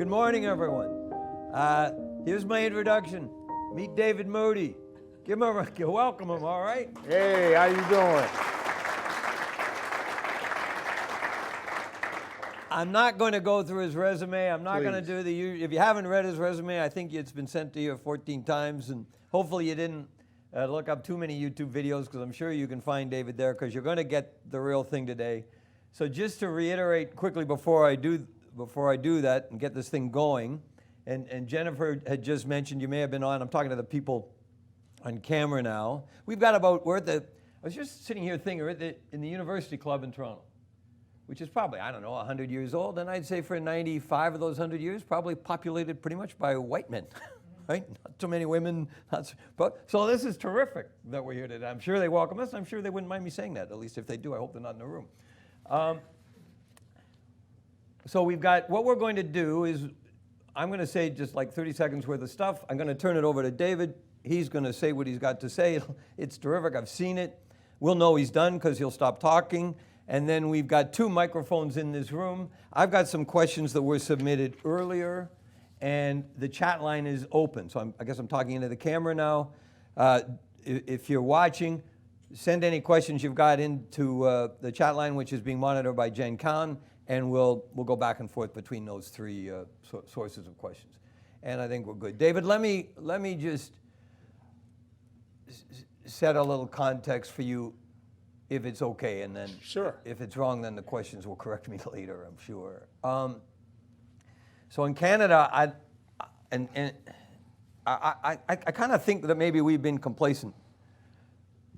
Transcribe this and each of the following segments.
Good morning, everyone. Here's my introduction. Meet David Moody. Give him a welcome him, all right? Hey, how you doing? I'm not going to go through his resume. I'm not going to Please. do the, if you haven't read his resume, I think it's been sent to you 14 times, and hopefully you didn't look up too many YouTube videos, because I'm sure you can find David there, because you're going to get the real thing today. So just to reiterate quickly before I do that and get this thing going, and Jennifer had just mentioned, you may have been on, I'm talking to the people on camera now. We've got about, I was just sitting here thinking, we're in the University Club in Toronto, which is probably, I don't know, 100 years old. And I'd say for 95 of those 100 years, probably populated pretty much by white men, right? Not too many women. So this is terrific that we're here today. I'm sure they welcome us. I'm sure they wouldn't mind me saying that. At least if they do, I hope they're not in the room. So we've got, what we're going to do is, I'm going to say just like 30 seconds worth of stuff. I'm going to turn it over to David. He's going to say what he's got to say. It's terrific. I've seen it. We'll know he's done because he'll stop talking. And then we've got 2 microphones in this room. I've got some questions that were submitted earlier, and the chat line is open. So I guess I'm talking into the camera now. If you're watching, send any questions you've got into the chat line, which is being monitored by Jen Kahn, and we'll go back and forth between those 3 sources of questions. And I think we're good. David, let me just set a little context for you, if it's okay, and then Sure. If it's wrong, then the questions will correct me later, I'm sure. So in Canada, I kind of think that maybe we've been complacent.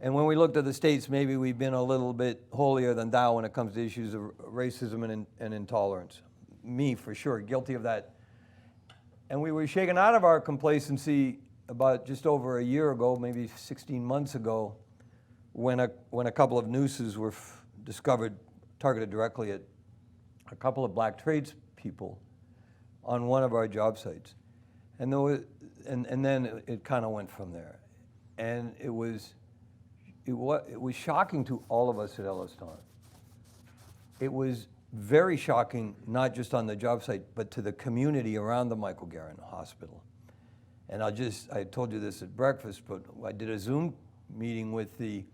And when we looked at the States, maybe we've been a little bit holier than thou when it comes to issues of racism and intolerance. Me, for sure, guilty of that. And we were shaken out of our complacency about just over a year ago, maybe 16 months ago, when a couple of nooses were discovered, targeted directly at a couple of black tradespeople on one of our job sites. And then it kind of went from there. And it was shocking to all of us at EllisDon. It was very shocking, not just on the job site, but to the community around the Michael Garron Hospital. And I told you this at breakfast, but I did a Zoom meeting with the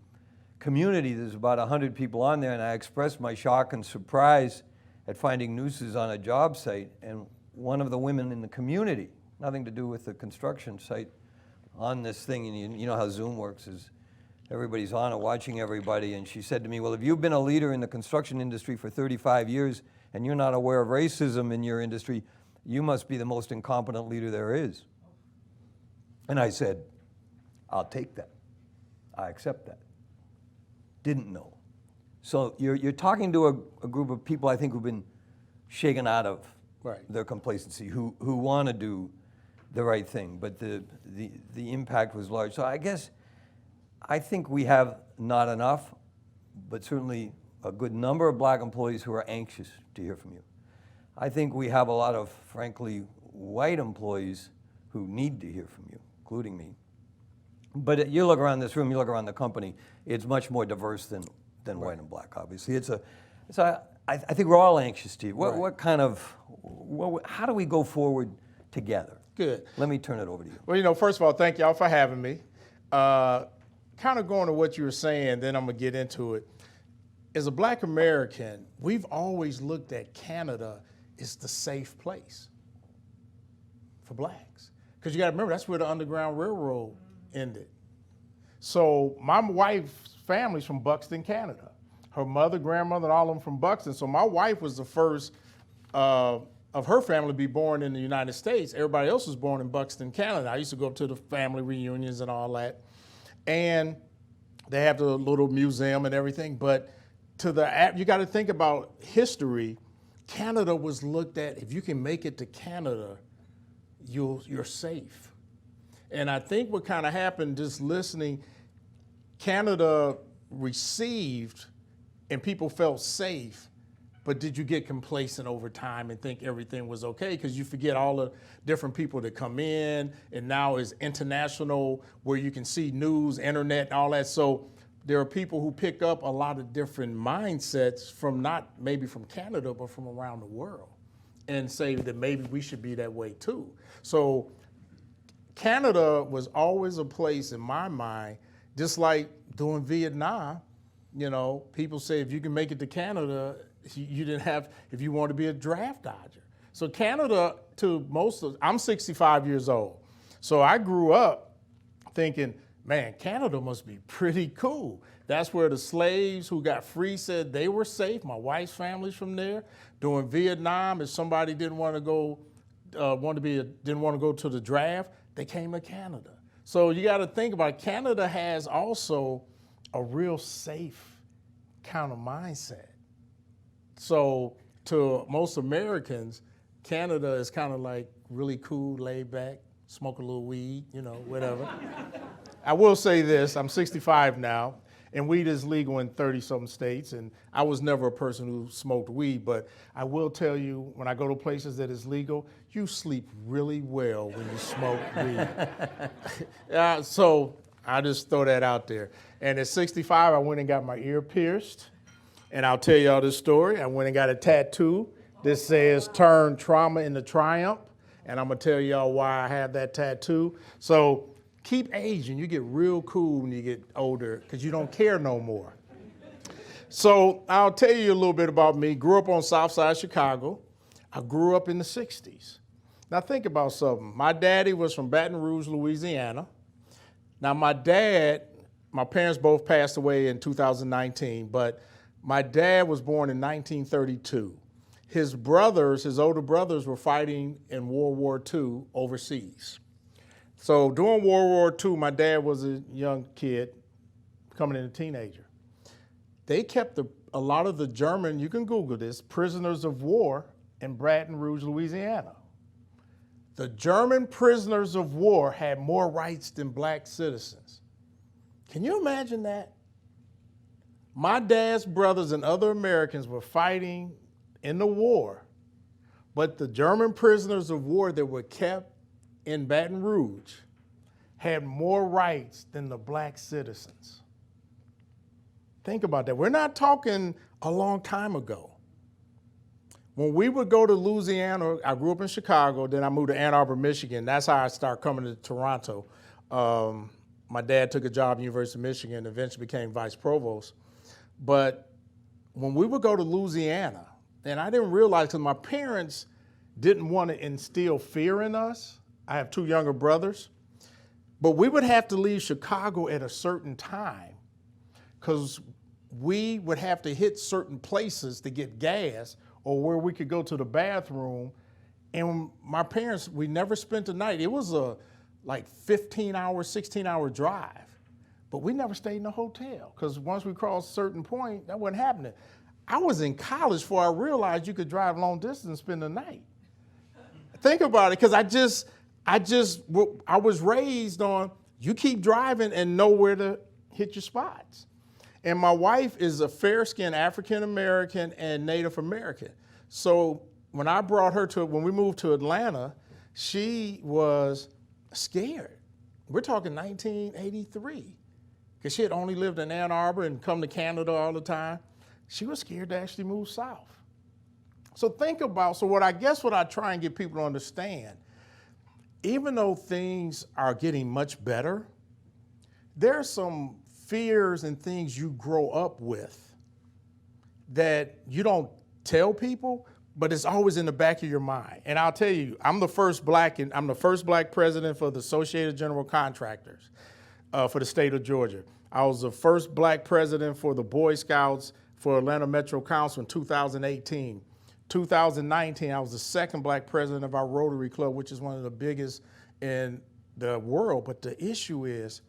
community. There's about 100 people on there, and I expressed my shock and surprise at finding nooses on a job site. And one of the women in the community, nothing to do with the construction site, on this thing, and you know how Zoom works, is everybody's on it watching everybody, and she said to me, well, if you've been a leader in the construction industry for 35 years and you're not aware of racism in your industry, you must be the most incompetent leader there is. And I said, I'll take that. I accept that. Didn't know. So you're talking to a group of people, I think, who've been shaken out of their complacency, who want to do the right thing, but the impact was large. So I think we have not enough, but certainly a good number of black employees who are anxious to hear from you. I think we have a lot of, frankly, white employees who need to hear from you, including me. But you look around this room, you look around the company, it's much more diverse than white and black, obviously. I think we're all anxious to hear. How do we go forward together? Good. Let me turn it over to you. Well, first of all, thank y'all for having me. Kind of going to what you were saying, then I'm going to get into it. As a black American, we've always looked at Canada as the safe place for blacks. Because you got to remember, that's where the Underground Railroad ended. So my wife's family's from Buxton, Canada. Her mother, grandmother, and all of them from Buxton. So my wife was the first of her family to be born in the United States. Everybody else was born in Buxton, Canada. I used to go up to the family reunions and all that. And they have the little museum and everything, but you got to think about history. Canada was looked at, if you can make it to Canada, you're safe. And I think what kind of happened, just listening, Canada received and people felt safe, but did you get complacent over time and think everything was okay? Because you forget all the different people that come in, and now is international, where you can see news, internet, and all that. So there are people who pick up a lot of different mindsets from not maybe from Canada, but from around the world. and say that maybe we should be that way too. So Canada was always a place in my mind, just like during Vietnam, people say if you can make it to Canada, you didn't have, if you want to be a draft dodger. So Canada, I'm 65 years old. So I grew up thinking, man, Canada must be pretty cool. That's where the slaves who got free said they were safe. My wife's family's from there. During Vietnam, if somebody didn't want to go to the draft, they came to Canada. So you got to think about it. Canada has also a real safe kind of mindset. So to most Americans, Canada is kind of like really cool, laid back, smoke a little weed, whatever. I will say this, I'm 65 now, and weed is legal in 30-something states, and I was never a person who smoked weed, but I will tell you, when I go to places that is legal, you sleep really well when you smoke weed. So I just throw that out there. And at 65, I went and got my ear pierced, and I'll tell y'all this story. I went and got a tattoo that says, "Turn trauma into triumph," and I'm gonna tell y'all why I have that tattoo. So keep aging. You get real cool when you get older because you don't care no more. So I'll tell you a little bit about me. Grew up on South Side Chicago. I grew up in the 60s. Now think about something. My daddy was from Baton Rouge, Louisiana. Now my parents both passed away in 2019, but my dad was born in 1932. His older brothers were fighting in World War II overseas. So during World War II, my dad was a young kid, becoming a teenager. They kept a lot of the German, you can Google this, prisoners of war in Baton Rouge, Louisiana. The German prisoners of war had more rights than black citizens. Can you imagine that? My dad's brothers and other Americans were fighting in the war, but the German prisoners of war that were kept in Baton Rouge had more rights than the black citizens. Think about that. We're not talking a long time ago. When we would go to Louisiana, I grew up in Chicago, then I moved to Ann Arbor, Michigan. That's how I started coming to Toronto. My dad took a job at the University of Michigan and eventually became vice provost. But when we would go to Louisiana, and I didn't realize because my parents didn't want to instill fear in us. I have two younger brothers. But we would have to leave Chicago at a certain time because we would have to hit certain places to get gas or where we could go to the bathroom. And my parents, we never spent the night. It was a 15-hour, 16-hour drive. But we never stayed in a hotel because once we crossed a certain point, that wasn't happening. I was in college before I realized you could drive long distance and spend the night. Think about it, because I was raised on you keep driving and know where to hit your spots. And my wife is a fair-skinned African-American and Native American. So when we moved to Atlanta, she was scared. We're talking 1983, because she had only lived in Ann Arbor and come to Canada all the time. She was scared to actually move south. So what I try and get people to understand, even though things are getting much better, there are some fears and things you grow up with that you don't tell people, but it's always in the back of your mind. And I'll tell you, I'm the first black president for the Associated General Contractors for the state of Georgia. I was the first black president for the Boy Scouts for Atlanta Metro Council in 2018. 2019, I was the second black president of our Rotary Club, which is one of the biggest in the world. But the issue is,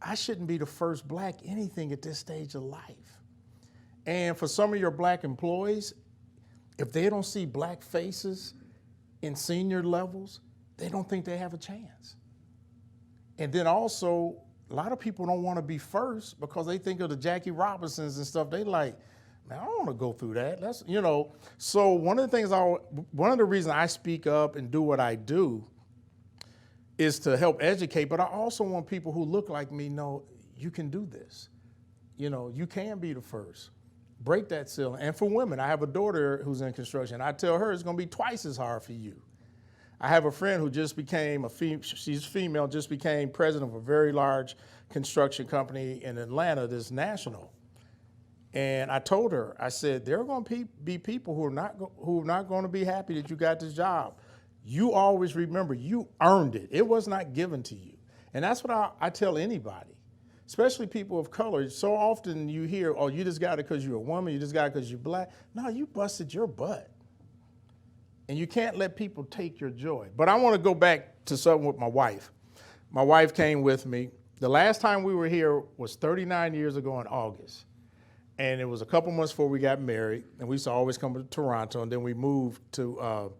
I shouldn't be the first black anything at this stage of life. And for some of your black employees, if they don't see black faces in senior levels, they don't think they have a chance. And then also, a lot of people don't want to be first because they think of the Jackie Robinsons and stuff. They like, man, I don't want to go through that. So one of the reasons I speak up and do what I do is to help educate, but I also want people who look like me know you can do this. You can be the first. break that ceiling. And for women, I have a daughter who's in construction. I tell her it's going to be twice as hard for you. I have a friend who just became she's female, just became president of a very large construction company in Atlanta that's national. And I told her, I said, there are going to be people who are not going to be happy that you got this job. You always remember, you earned it. It was not given to you. And that's what I tell anybody, especially people of color. So often you hear, oh, you just got it because you're a woman, you just got it because you're black. No, you busted your butt. And you can't let people take your joy. But I want to go back to something with my wife. My wife came with me. The last time we were here was 39 years ago in August. And it was a couple months before we got married. And we used to always come to Toronto. And then we moved to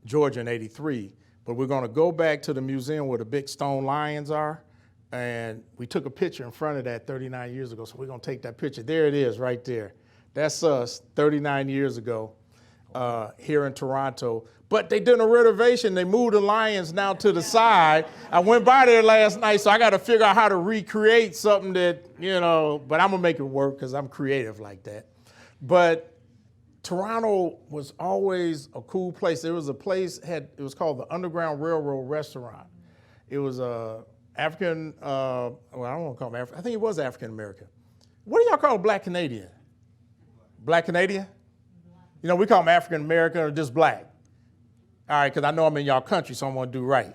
Georgia in '83. But we're going to go back to the museum where the big stone lions are. And we took a picture in front of that 39 years ago. So we're going to take that picture. There it is right there. That's us 39 years ago. Here in Toronto, but they did a renovation. They moved the lions now to the side. I went by there last night, so I got to figure out how to recreate something that, but I'm gonna make it work because I'm creative like that. But Toronto was always a cool place. There was a place, it was called the Underground Railroad Restaurant. It was African, well, I don't want to call him African, I think it was African American. What do y'all call a black Canadian? Black Canadian? We call them African American or just black. All right, because I know I'm in y'all country, so I'm going to do right.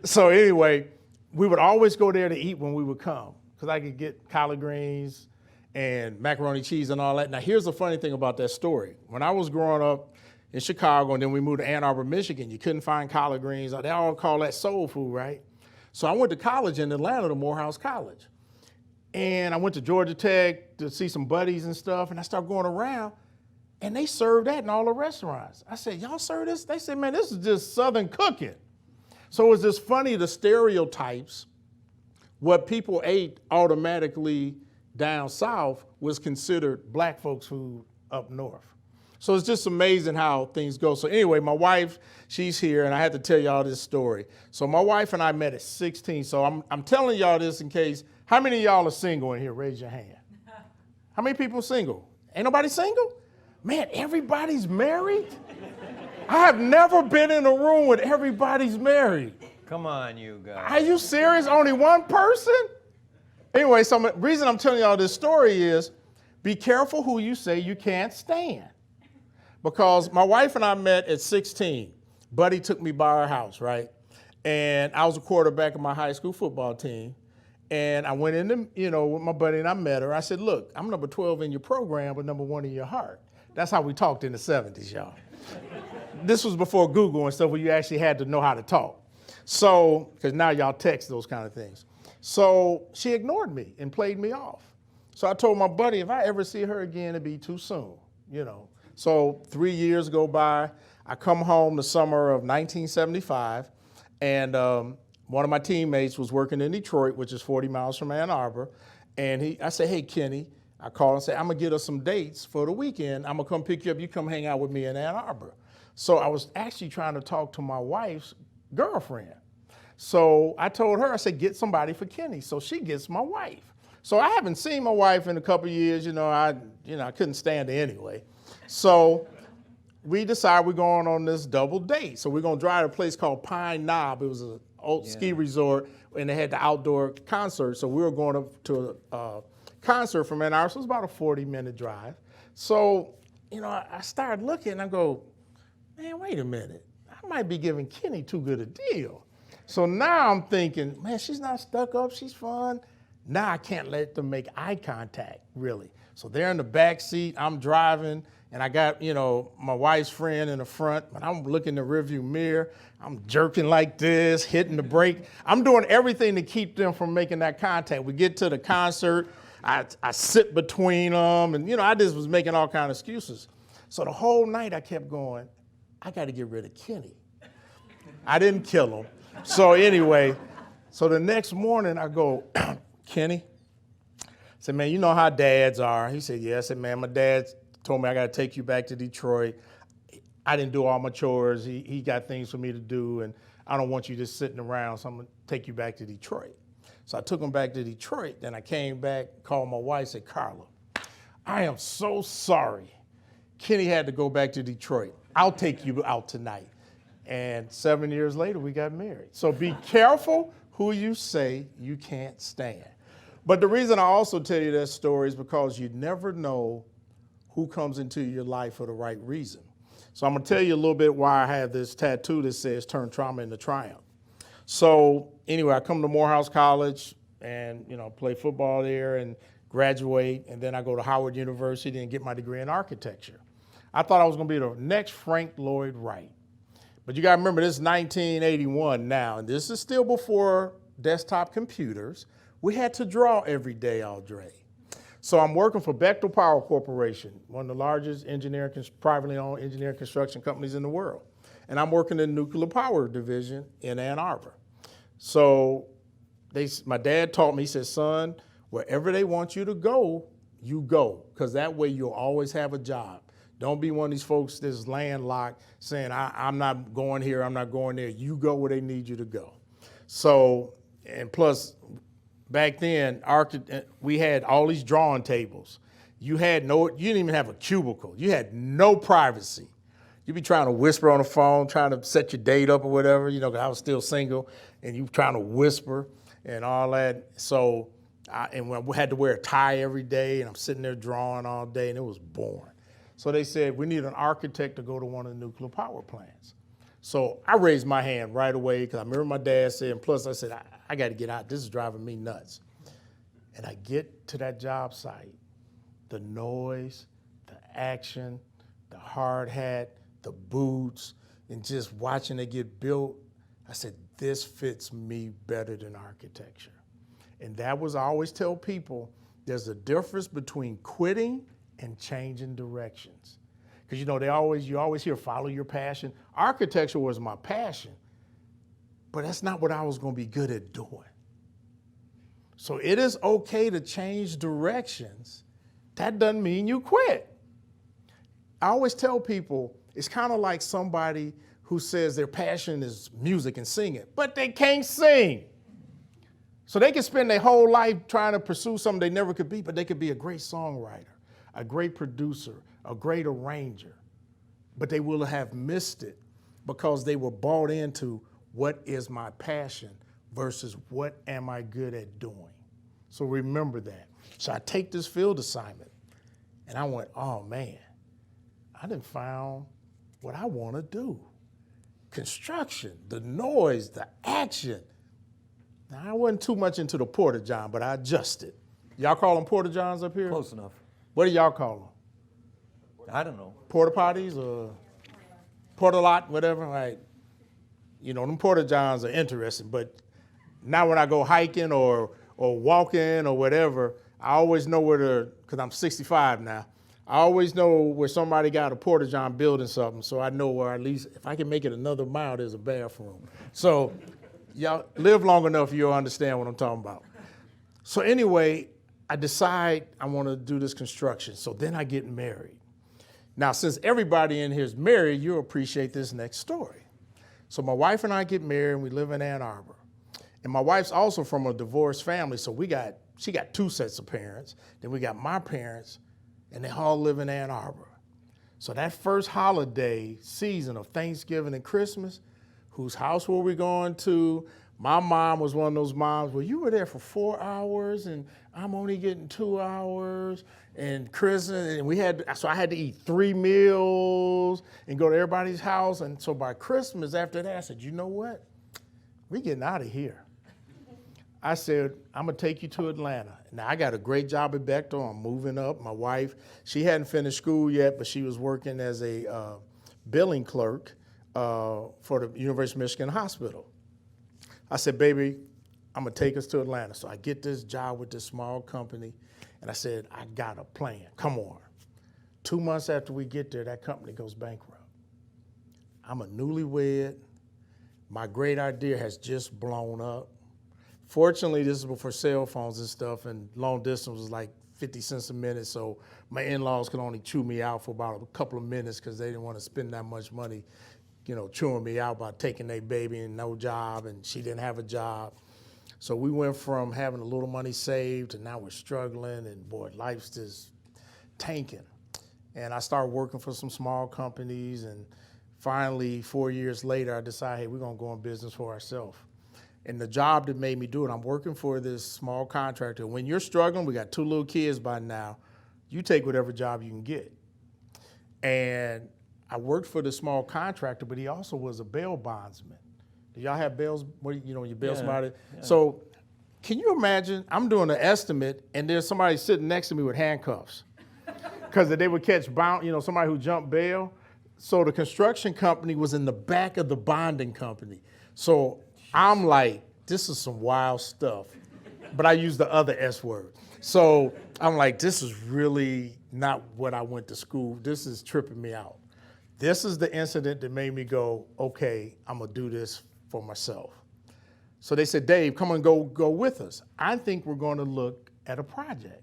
So anyway, we would always go there to eat when we would come because I could get collard greens and macaroni cheese and all that. Now, here's the funny thing about that story. When I was growing up in Chicago and then we moved to Ann Arbor, Michigan, you couldn't find collard greens. They all call that soul food, right? So I went to college in Atlanta to Morehouse College. And I went to Georgia Tech to see some buddies and stuff, and I started going around. And they served that in all the restaurants. I said, y'all serve this? They said, man, this is just Southern cooking. So it's just funny, the stereotypes, what people ate automatically down south was considered black folks' food up north. So it's just amazing how things go. So anyway, my wife, she's here, and I had to tell y'all this story. So my wife and I met at 16. So I'm telling y'all this in case, how many of y'all are single in here? Raise your hand. How many people are single? Ain't nobody single? Man, everybody's married? I have never been in a room with everybody's married. Come on, you guys. Are you serious? Only one person? Anyway, so the reason I'm telling y'all this story is be careful who you say you can't stand. Because my wife and I met at 16. Buddy took me by our house, right? And I was a quarterback of my high school football team. And I went in, with my buddy and I met her. I said, look, I'm number 12 in your program, but number 1 in your heart. That's how we talked in the 70s, y'all. This was before Google and stuff where you actually had to know how to talk. So, because now y'all text those kind of things. So she ignored me and played me off. So I told my buddy, if I ever see her again, it'd be too soon, So 3 years go by. I come home the summer of 1975, and one of my teammates was working in Detroit, which is 40 miles from Ann Arbor. And I said, hey, Kenny, I called and said, I'm going to get us some dates for the weekend. I'm going to come pick you up. You come hang out with me in Ann Arbor. So I was actually trying to talk to my wife's girlfriend. So I told her, I said, get somebody for Kenny. So she gets my wife. So I haven't seen my wife in a couple of years. I couldn't stand her anyway. So we decided we're going on this double date. So we're going to drive to a place called Pine Knob. It was an old ski resort, and they had the outdoor concert. So we were going up to a concert from Ann Arbor, so it was about a 40-minute drive. So, I started looking, and I go, man, wait a minute. I might be giving Kenny too good a deal. So now I'm thinking, man, she's not stuck up, she's fun. Now I can't let them make eye contact, really. So they're in the back seat, I'm driving, and I got, my wife's friend in the front, but I'm looking in the rearview mirror. I'm jerking like this, hitting the brake. I'm doing everything to keep them from making that contact. We get to the concert, I sit between them, and I just was making all kind of excuses. So the whole night I kept going, I got to get rid of Kenny. I didn't kill him. So anyway, so the next morning I go, Kenny, I said, man, you know how dads are. He said, yeah. I said, man, my dad told me I got to take you back to Detroit. I didn't do all my chores. He got things for me to do, and I don't want you just sitting around, so I'm going to take you back to Detroit. So I took him back to Detroit. Then I came back, called my wife, said, Carla, I am so sorry. Kenny had to go back to Detroit. I'll take you out tonight. And 7 years later, we got married. So be careful who you say you can't stand. But the reason I also tell you that story is because you never know who comes into your life for the right reason. So I'm gonna tell you a little bit why I have this tattoo that says turn trauma into triumph. So anyway, I come to Morehouse College and play football there and graduate, and then I go to Howard University and get my degree in architecture. I thought I was gonna be the next Frank Lloyd Wright. But you gotta remember, this is 1981 now, and this is still before desktop computers. We had to draw every day, Audrey. So I'm working for Bechtel Power Corporation, one of the largest privately owned engineering construction companies in the world. And I'm working in the nuclear power division in Ann Arbor. So my dad taught me, he said, son, wherever they want you go, you go, because that way you'll always have a job. Don't be one of these folks that's landlocked saying, I'm not going here, I'm not going there. You go where they need you to go. So, and plus, back then, we had all these drawing tables. You didn't even have a cubicle. You had no privacy. You'd be trying to whisper on the phone, trying to set your date up or whatever, 'cause I was still single, and you trying to whisper and all that. So, we had to wear a tie every day, and I'm sitting there drawing all day, and it was boring. So they said, we need an architect to go to one of the nuclear power plants. So I raised my hand right away, because I remember my dad said, and plus I said, I got to get out. This is driving me nuts. And I get to that job site, the noise, the action, the hard hat, the boots, and just watching it get built, I said, this fits me better than architecture. And I always tell people, there's a difference between quitting and changing directions. Because you always hear follow your passion. Architecture was my passion, but that's not what I was going to be good at doing. So it is okay to change directions. That doesn't mean you quit. I always tell people, it's kind of like somebody who says their passion is music and singing, but they can't sing. So they can spend their whole life trying to pursue something they never could be, but they could be a great songwriter, a great producer, a great arranger, but they will have missed it because they were bought into what is my passion versus what am I good at doing. So remember that. So I take this field assignment and I went, oh man, I done found what I want to do. Construction, the noise, the action. Now I wasn't too much into the porta-john, but I adjusted. Y'all call them porta-johns up here? Close enough. What do y'all call them? I don't know. Porta potties or porta lot, whatever. Like, them porta johns are interesting. But now when I go hiking or walking or whatever, I always know because I'm 65 now, I always know where somebody got a porta john building something, so I know where at least if I can make it another mile, there's a bathroom. So y'all live long enough, you'll understand what I'm talking about. So anyway, I decide I want to do this construction. So then I get married. Now, since everybody in here is married, you'll appreciate this next story. So my wife and I get married, and we live in Ann Arbor. And my wife's also from a divorced family, so she got two sets of parents. Then we got my parents, and they all live in Ann Arbor. So that first holiday season of Thanksgiving and Christmas, whose house were we going to? My mom was one of those moms, well, you were there for 4 hours and I'm only getting 2 hours. And Christmas, so I had to eat 3 meals and go to everybody's house. And so by Christmas after that, I said, you know what? We're getting out of here. I said, I'm gonna take you to Atlanta. Now I got a great job at Bechtel. I'm moving up. My wife, she hadn't finished school yet, but she was working as a billing clerk for the University of Michigan Hospital. I said, baby, I'm gonna take us to Atlanta. So I get this job with this small company, and I said, I got a plan, come on. 2 months after we get there, that company goes bankrupt. I'm a newlywed. My great idea has just blown up. Fortunately, this is before cell phones and stuff, and long distance was like 50 cents a minute, so my in-laws could only chew me out for about a couple of minutes because they didn't want to spend that much money, chewing me out by taking their baby and no job, and she didn't have a job. So we went from having a little money saved to now we're struggling, and boy, life's just tanking. And I started working for some small companies, and finally, 4 years later, I decided, hey, we're gonna go in business for ourselves. And the job that made me do it, I'm working for this small contractor. When you're struggling, we got 2 little kids by now, you take whatever job you can get. And I worked for the small contractor, but he also was a bail bondsman. Do y'all have bails? What, you know, you bail somebody? Yeah. So can you imagine, I'm doing an estimate and there's somebody sitting next to me with handcuffs because they would catch somebody who jumped bail. So the construction company was in the back of the bonding company. So I'm like, this is some wild stuff, but I use the other S word. So I'm like, this is really not what I went to school. This is tripping me out. This is the incident that made me go, okay, I'm gonna do this for myself. So they said, Dave, come on, go with us. I think we're gonna look at a project.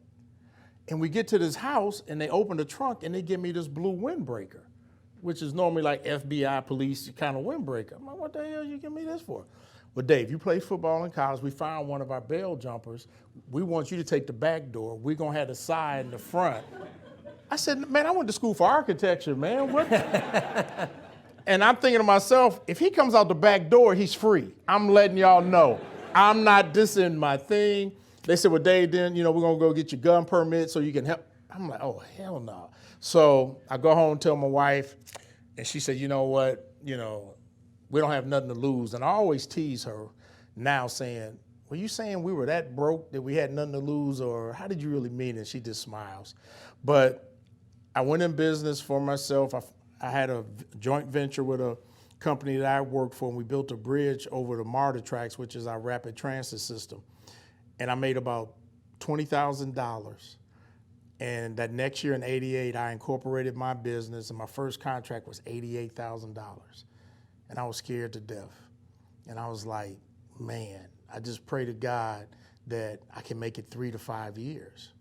And we get to this house and they open the trunk and they give me this blue windbreaker, which is normally like FBI police kind of windbreaker. I'm like, what the hell you give me this for? Well, Dave, you played football in college. We found one of our bail jumpers. We want you to take the back door. We're gonna have the side and the front. I said, man, I went to school for architecture, man. What? And I'm thinking to myself, if he comes out the back door, he's free. I'm letting y'all know. I'm not dissing my thing. They said, well, Dave, then, we're going to go get your gun permit so you can help. I'm like, oh, hell no. So I go home and tell my wife, and she said, you know what, we don't have nothing to lose. And I always tease her now saying, were you saying we were that broke that we had nothing to lose, or how did you really mean it? She just smiles. But I went in business for myself. I had a joint venture with a company that I worked for, and we built a bridge over the MARTA tracks, which is our rapid transit system. And I made about $20,000. And that next year in '88, I incorporated my business, and my first contract was $88,000. And I was scared to death. And I was like, man, I just pray to God that I can make it 3 to 5 years.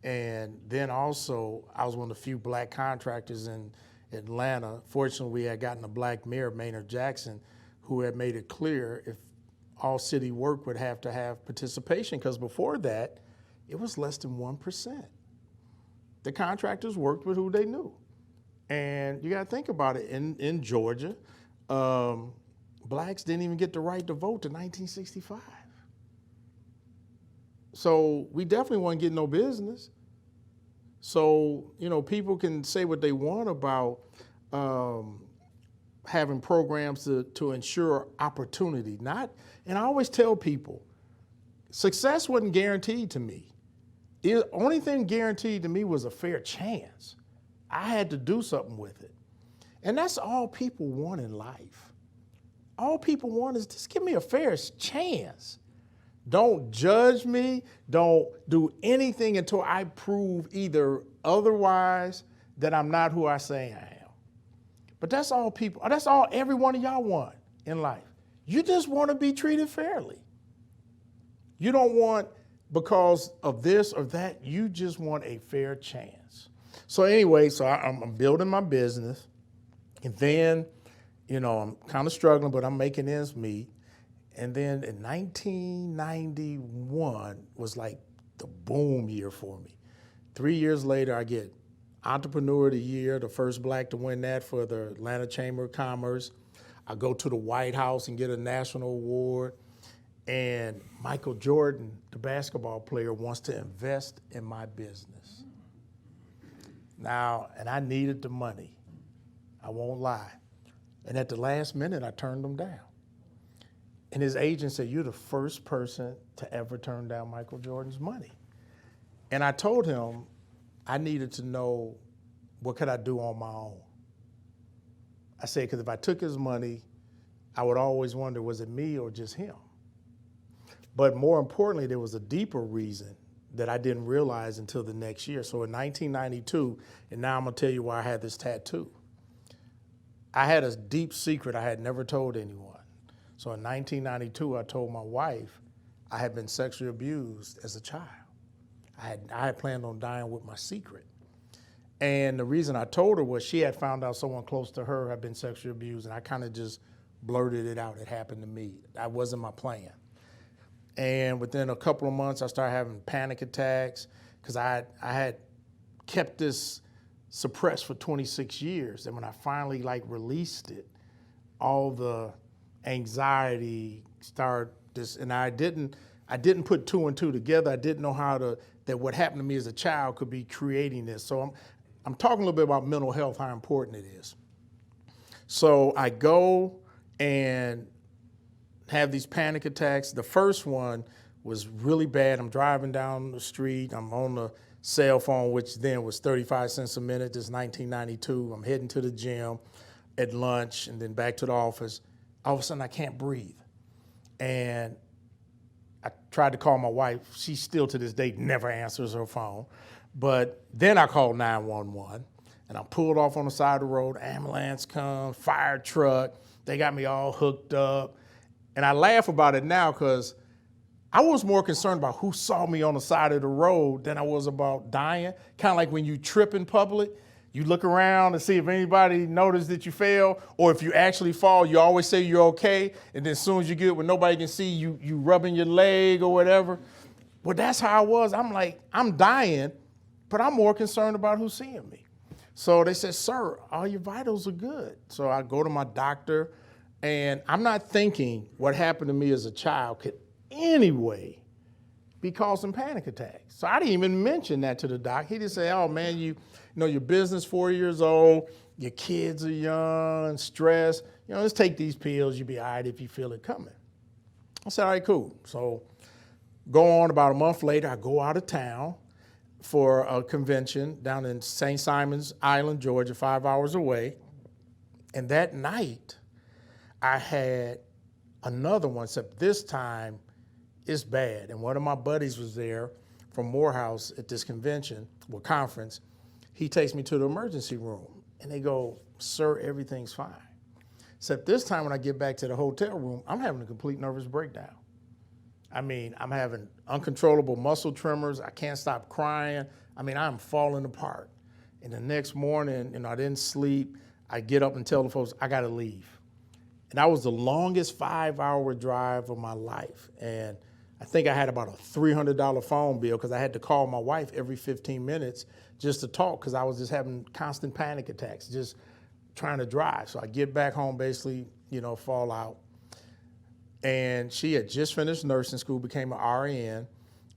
And then also, I was one of the few black contractors in Atlanta. Fortunately, we had gotten a black mayor, Maynard Jackson, who had made it clear if all city work would have to have participation, because before that, it was less than 1%. The contractors worked with who they knew. And you got to think about it. In Georgia, blacks didn't even get the right to vote in 1965. So we definitely wasn't getting no business. So, people can say what they want about having programs to ensure opportunity. And I always tell people, success wasn't guaranteed to me. The only thing guaranteed to me was a fair chance. I had to do something with it. And that's all people want in life. All people want is just give me a fair chance. Don't judge me. Don't do anything until I prove either otherwise that I'm not who I say I am. But that's all every one of y'all want in life. You just want to be treated fairly. You don't want because of this or that. You just want a fair chance. So anyway, I'm building my business. And then, I'm kind of struggling, but I'm making ends meet. And then in 1991 was like the boom year for me. 3 years later, I get Entrepreneur of the Year, the first black to win that for the Atlanta Chamber of Commerce. I go to the White House and get a national award. And Michael Jordan, the basketball player, wants to invest in my business. Now, and I needed the money. I won't lie. And at the last minute, I turned him down. And his agent said, you're the first person to ever turn down Michael Jordan's money. And I told him I needed to know what could I do on my own. I said, because if I took his money, I would always wonder, was it me or just him? But more importantly, there was a deeper reason that I didn't realize until the next year. So in 1992, and now I'm gonna tell you why I had this tattoo. I had a deep secret I had never told anyone. So in 1992, I told my wife I had been sexually abused as a child. I had planned on dying with my secret. And the reason I told her was she had found out someone close to her had been sexually abused, and I kind of just blurted it out. It happened to me. That wasn't my plan. And within a couple of months, I started having panic attacks because I had kept this suppressed for 26 years. And when I finally like released it, all the anxiety started this, and I didn't put two and two together. I didn't know that what happened to me as a child could be creating this. So I'm talking a little bit about mental health, how important it is. So I go and have these panic attacks. The first one was really bad. I'm driving down the street. I'm on the cell phone, which then was 35 cents a minute. This is 1992. I'm heading to the gym at lunch and then back to the office. All of a sudden, I can't breathe. And I tried to call my wife. She still to this day never answers her phone. But then I called 911, and I pulled off on the side of the road. Ambulance comes, fire truck. They got me all hooked up. And I laugh about it now because I was more concerned about who saw me on the side of the road than I was about dying. Kind of like when you trip in public, you look around to see if anybody noticed that you fell, or if you actually fall, you always say you're okay. And then as soon as you get where nobody can see you, you rubbing your leg or whatever. Well, that's how I was. I'm like, I'm dying, but I'm more concerned about who's seeing me. So they said, sir, all your vitals are good. So I go to my doctor, and I'm not thinking what happened to me as a child could anyway be causing panic attacks. So I didn't even mention that to the doc. He just said, oh man, you know your business 4 years old, your kids are young, stressed, let's take these pills, you'll be all right if you feel it coming. I said, all right, cool. So go on, about a month later, I go out of town for a convention down in St. Simon's Island, Georgia, 5 hours away. And that night, I had another one, except this time it's bad. And one of my buddies was there from Morehouse at this convention or conference. He takes me to the emergency room, and they go, sir, everything's fine. Except this time when I get back to the hotel room, I'm having a complete nervous breakdown. I mean, I'm having uncontrollable muscle tremors. I can't stop crying. I mean, I'm falling apart. And the next morning, I didn't sleep. I get up and tell the folks, I gotta leave. And that was the longest 5-hour drive of my life. And I think I had about a $300 phone bill because I had to call my wife every 15 minutes just to talk because I was just having constant panic attacks, just trying to drive. So I get back home, basically, fall out. And she had just finished nursing school, became an RN,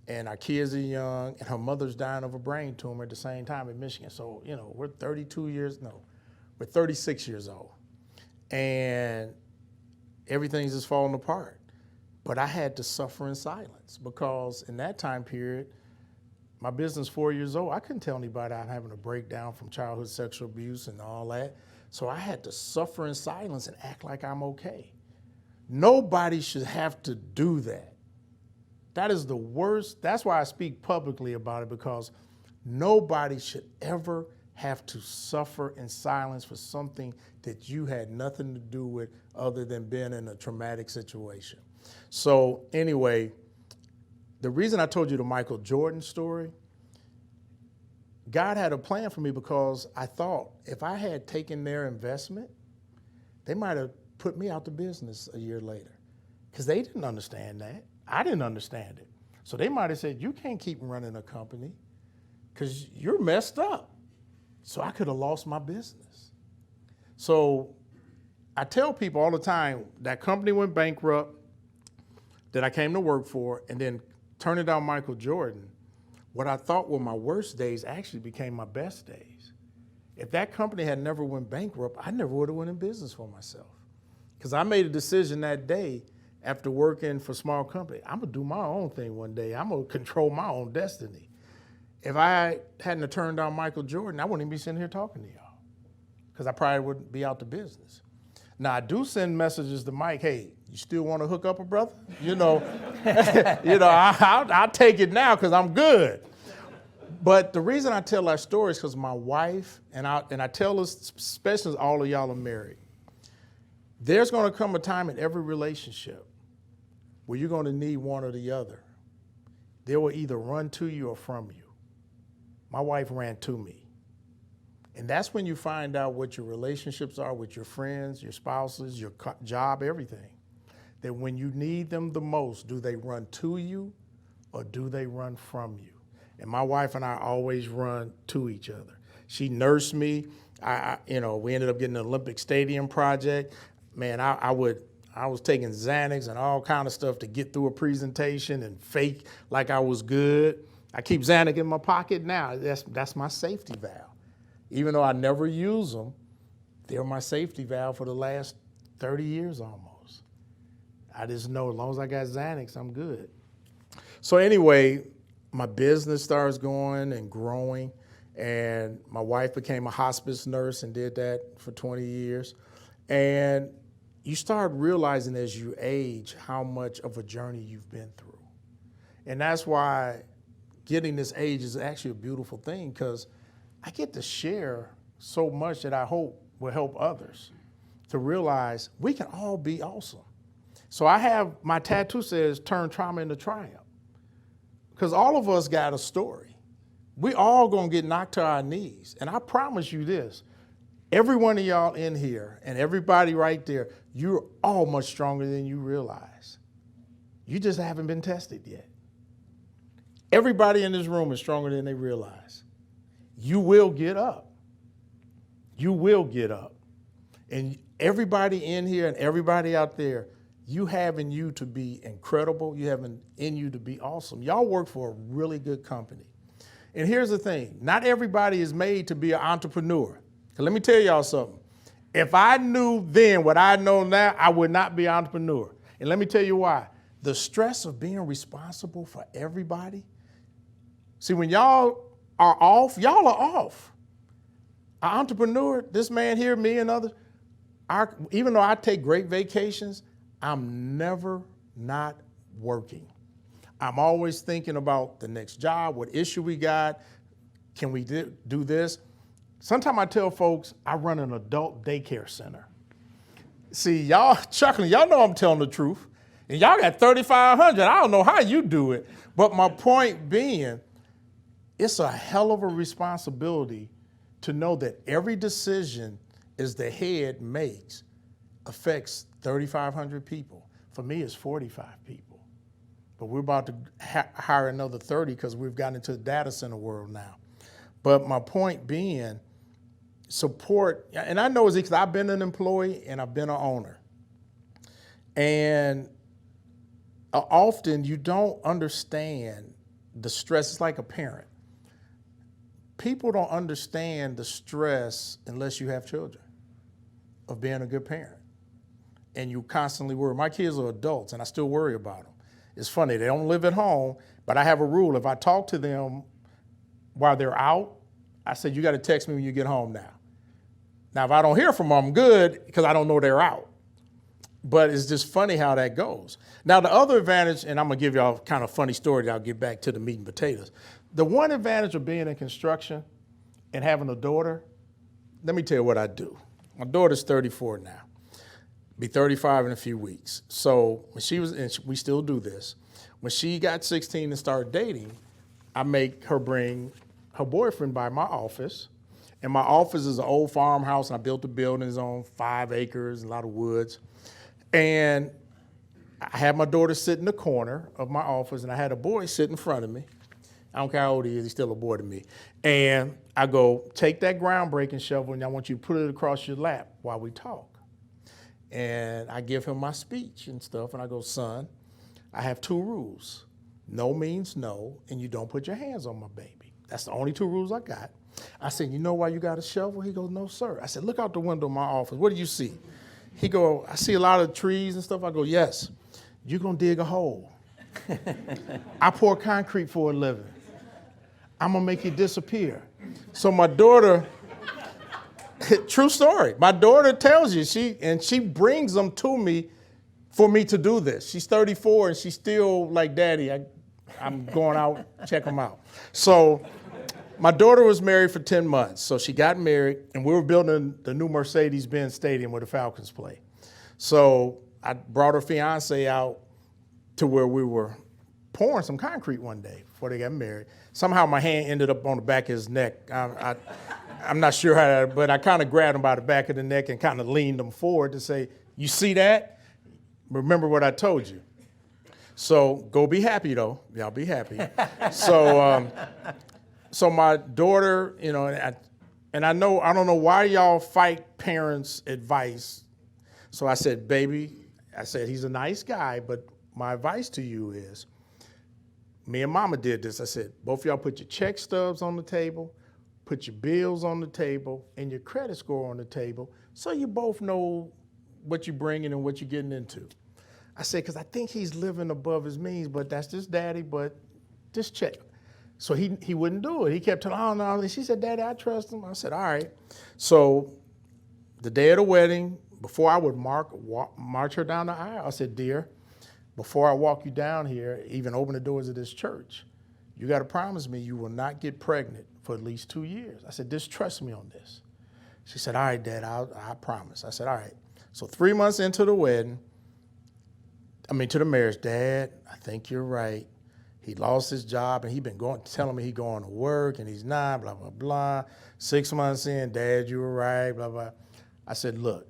and our kids are young, and her mother's dying of a brain tumor at the same time in Michigan. So, we're 36 years old. And everything's just falling apart. But I had to suffer in silence because in that time period, my business 4 years old, I couldn't tell anybody I'm having a breakdown from childhood sexual abuse and all that. So I had to suffer in silence and act like I'm okay. Nobody should have to do that. That is the worst. That's why I speak publicly about it, because nobody should ever have to suffer in silence for something that you had nothing to do with other than being in a traumatic situation. So anyway, the reason I told you the Michael Jordan story, God had a plan for me because I thought if I had taken their investment, they might have put me out of business a year later because they didn't understand that. I didn't understand it. So they might have said, you can't keep running a company because you're messed up. So I could have lost my business. So I tell people all the time, that company went bankrupt that I came to work for, and then turning down Michael Jordan, what I thought were my worst days actually became my best days. If that company had never went bankrupt, I never would have went in business for myself. Because I made a decision that day after working for a small company, I'm gonna do my own thing one day. I'm gonna control my own destiny. If I hadn't have turned down Michael Jordan, I wouldn't even be sitting here talking to y'all because I probably wouldn't be out to business. Now, I do send messages to Mike, hey, you still want to hook up a brother? I'll take it now because I'm good. But the reason I tell that story is because my wife, and I tell this, especially as all of y'all are married, there's going to come a time in every relationship where you're going to need one or the other. They will either run to you or from you. My wife ran to me. And that's when you find out what your relationships are with your friends, your spouses, your job, everything. That when you need them the most, do they run to you or do they run from you? And my wife and I always run to each other. She nursed me. We ended up getting an Olympic Stadium project. Man, I was taking Xanax and all kind of stuff to get through a presentation and fake like I was good. I keep Xanax in my pocket now. That's my safety valve. Even though I never use them, they're my safety valve for the last 30 years almost. I just know as long as I got Xanax, I'm good. So anyway, my business starts going and growing, and my wife became a hospice nurse and did that for 20 years. And you start realizing as you age how much of a journey you've been through. And that's why getting this age is actually a beautiful thing, because I get to share so much that I hope will help others to realize we can all be awesome. So I have, my tattoo says, turn trauma into triumph. Because all of us got a story. We all gonna get knocked to our knees. And I promise you this, every one of y'all in here and everybody right there, you're all much stronger than you realize. You just haven't been tested yet. Everybody in this room is stronger than they realize. You will get up. You will get up. And everybody in here and everybody out there, you have in you to be incredible. You have in you to be awesome. Y'all work for a really good company. And here's the thing, not everybody is made to be an entrepreneur. Let me tell y'all something. If I knew then what I know now, I would not be an entrepreneur. And let me tell you why. The stress of being responsible for everybody. See, when y'all are off, y'all are off. An entrepreneur, this man here, me and others, even though I take great vacations, I'm never not working. I'm always thinking about the next job, what issue we got, can we do this? Sometimes I tell folks I run an adult daycare center. See, y'all chuckling, y'all know I'm telling the truth. And y'all got 3,500, I don't know how you do it. But my point being, it's a hell of a responsibility to know that every decision as the head makes affects 3,500 people. For me, it's 45 people. But we're about to hire another 30 because we've gotten into the data center world now. But my point being, support, and I know it's because I've been an employee and I've been an owner. And often you don't understand the stress. It's like a parent. People don't understand the stress unless you have children of being a good parent. And you constantly worry. My kids are adults and I still worry about them. It's funny, they don't live at home, but I have a rule. If I talk to them while they're out, I said, you got to text me when you get home now. Now, if I don't hear from them, I'm good because I don't know they're out. But it's just funny how that goes. Now, the other advantage, and I'm going to give y'all kind of funny story that I'll get back to the meat and potatoes. The one advantage of being in construction and having a daughter, let me tell you what I do. My daughter's 34 now. Be 35 in a few weeks. So when she was, and we still do this, when she got 16 and started dating, I make her bring her boyfriend by my office. And my office is an old farmhouse, and I built the buildings on 5 acres, a lot of woods. And I had my daughter sit in the corner of my office, and I had a boy sit in front of me. I don't care how old he is, he's still a boy to me. And I go, take that groundbreaking shovel, and I want you to put it across your lap while we talk. And I give him my speech and stuff, and I go, son, I have 2 rules. No means no, and you don't put your hands on my baby. That's the only 2 rules I got. I said, you know why you got a shovel? He goes, no, sir. I said, look out the window of my office. What do you see? He go, I see a lot of trees and stuff. I go, yes. You're going to dig a hole. I pour concrete for a living. I'm going to make it disappear. So my daughter, true story, my daughter tells you, she brings them to me for me to do this. She's 34 and she's still like, Daddy, I'm going out, check them out. So my daughter was married for 10 months. So she got married and we were building the new Mercedes-Benz Stadium where the Falcons play. So I brought her fiance out to where we were pouring some concrete one day before they got married. Somehow my hand ended up on the back of his neck. I'm not sure how, but I kind of grabbed him by the back of the neck and kind of leaned him forward to say, you see that? Remember what I told you. So go be happy though. Y'all be happy. So my daughter, you know, and I don't know why y'all fight parents' advice. So I said, baby, I said, he's a nice guy, but my advice to you is, me and mama did this. I said, both of y'all put your check stubs on the table, put your bills on the table, and your credit score on the table, so you both know what you're bringing and what you're getting into. I said, because I think he's living above his means, but that's just daddy, but just check. So he wouldn't do it. He kept telling, oh, no. And she said, Daddy, I trust him. I said, all right. So the day of the wedding, before I would march her down the aisle, I said, dear, before I walk you down here, even open the doors of this church, you got to promise me you will not get pregnant for at least 2 years. I said, just trust me on this. She said, all right, Dad, I promise. I said, all right. So 3 months into the to the marriage, Dad, I think you're right. He lost his job, and he's been telling me he's going to work, and he's not, blah, blah, blah. 6 months in, Dad, you were right, blah, blah. I said, look,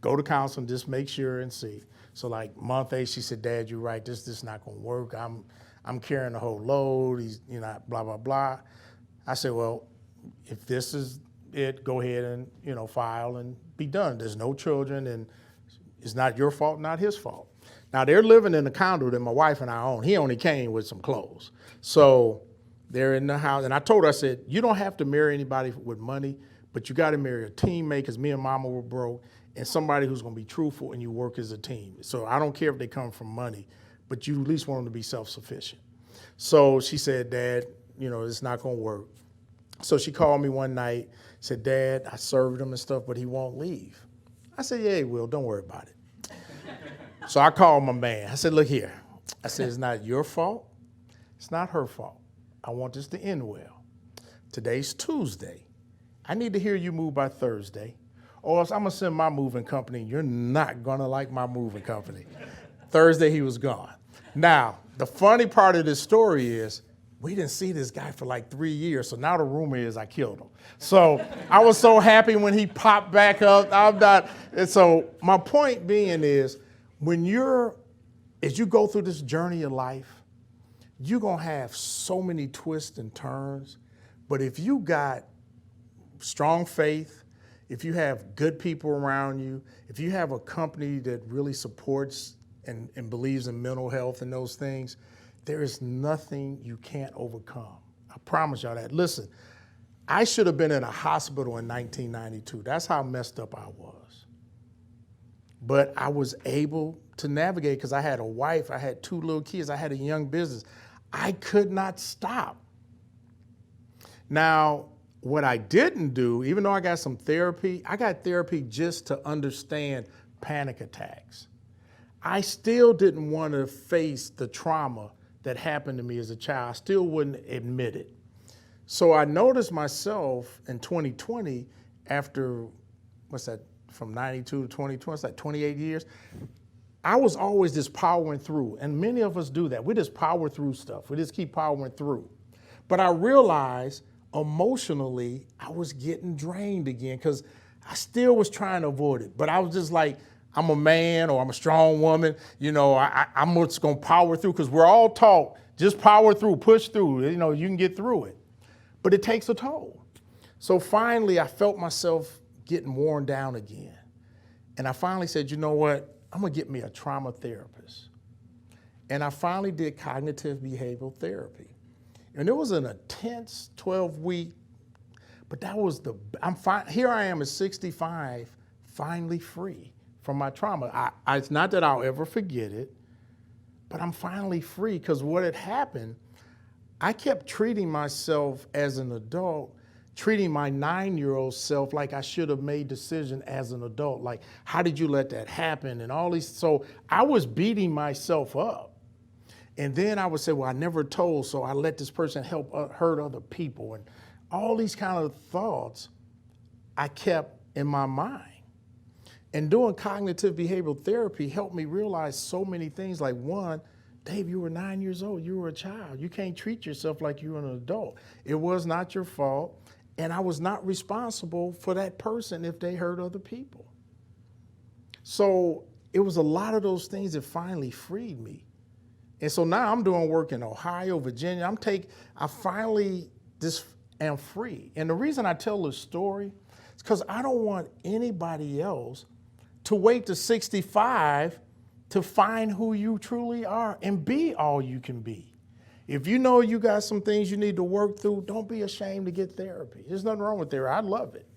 go to counseling, just make sure and see. So like month 8, she said, Dad, you're right, this is not going to work. I'm carrying the whole load. He's, blah, blah, blah. I said, well, if this is it, go ahead and, file and be done. There's no children, and it's not your fault, not his fault. Now, they're living in the condo that my wife and I own. He only came with some clothes. So they're in the house. And I told her, I said, you don't have to marry anybody with money, but you got to marry a teammate, because me and Mama were broke, and somebody who's going to be truthful and you work as a team. So I don't care if they come from money, but you at least want them to be self-sufficient. So she said, Dad, it's not going to work. So she called me one night, said, Dad, I served him and stuff, but he won't leave. I said, yeah, he will. Don't worry about it. So I called my man. I said, look here. I said, it's not your fault. It's not her fault. I want this to end well. Today's Tuesday. I need to hear you move by Thursday, or else I'm going to send my moving company. You're not going to like my moving company. Thursday, he was gone. Now, the funny part of this story is we didn't see this guy for like 3 years, so now the rumor is I killed him. So I was so happy when he popped back up. And so my point being is, as you go through this journey of life, you're going to have so many twists and turns. But if you got strong faith, if you have good people around you, if you have a company that really supports and believes in mental health and those things, there is nothing you can't overcome. I promise y'all that. Listen, I should have been in a hospital in 1992. That's how messed up I was. But I was able to navigate because I had a wife, I had 2 little kids, I had a young business. I could not stop. Now, what I didn't do, even though I got some therapy, I got therapy just to understand panic attacks. I still didn't want to face the trauma that happened to me as a child. I still wouldn't admit it. So I noticed myself in 2020, after, from 92 to 2020, it's like 28 years. I was always just powering through, and many of us do that. We just power through stuff. We just keep powering through. But I realized emotionally, I was getting drained again because I still was trying to avoid it. But I was just like, I'm a man or I'm a strong woman. I'm just going to power through because we're all taught, just power through, push through. You can get through it. But it takes a toll. So finally, I felt myself getting worn down again. And I finally said, you know what? I'm going to get me a trauma therapist. And I finally did cognitive behavioral therapy. And it was an intense 12-week, but that was here I am at 65, finally free from my trauma. It's not that I'll ever forget it, but I'm finally free because what had happened, I kept treating myself as an adult, treating my 9-year-old self like I should have made decision as an adult. Like, how did you let that happen? And all these, so I was beating myself up. And then I would say, well, I never told, so I let this person hurt other people. And all these kind of thoughts I kept in my mind. And doing cognitive behavioral therapy helped me realize so many things. Like, one, Dave, you were 9 years old. You were a child. You can't treat yourself like you were an adult. It was not your fault. And I was not responsible for that person if they hurt other people. So it was a lot of those things that finally freed me. And so now I'm doing work in Ohio, Virginia. I finally just am free. And the reason I tell this story is because I don't want anybody else to wait to 65 to find who you truly are and be all you can be. If you know you got some things you need to work through, don't be ashamed to get therapy. There's nothing wrong with therapy. I love it.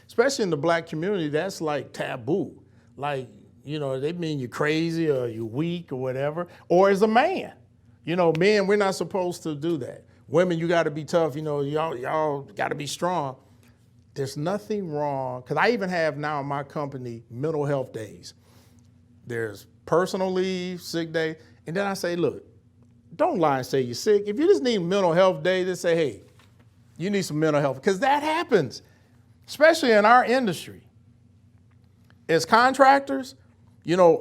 Especially in the black community, that's like taboo. Like, they mean you're crazy or you're weak or whatever. Or as a man, men, we're not supposed to do that. Women, you got to be tough. Y'all got to be strong. There's nothing wrong, because I even have now in my company mental health days. There's personal leave, sick day, and then I say, look, don't lie and say you're sick. If you just need mental health day, just say, hey, you need some mental health, because that happens, especially in our industry. As contractors,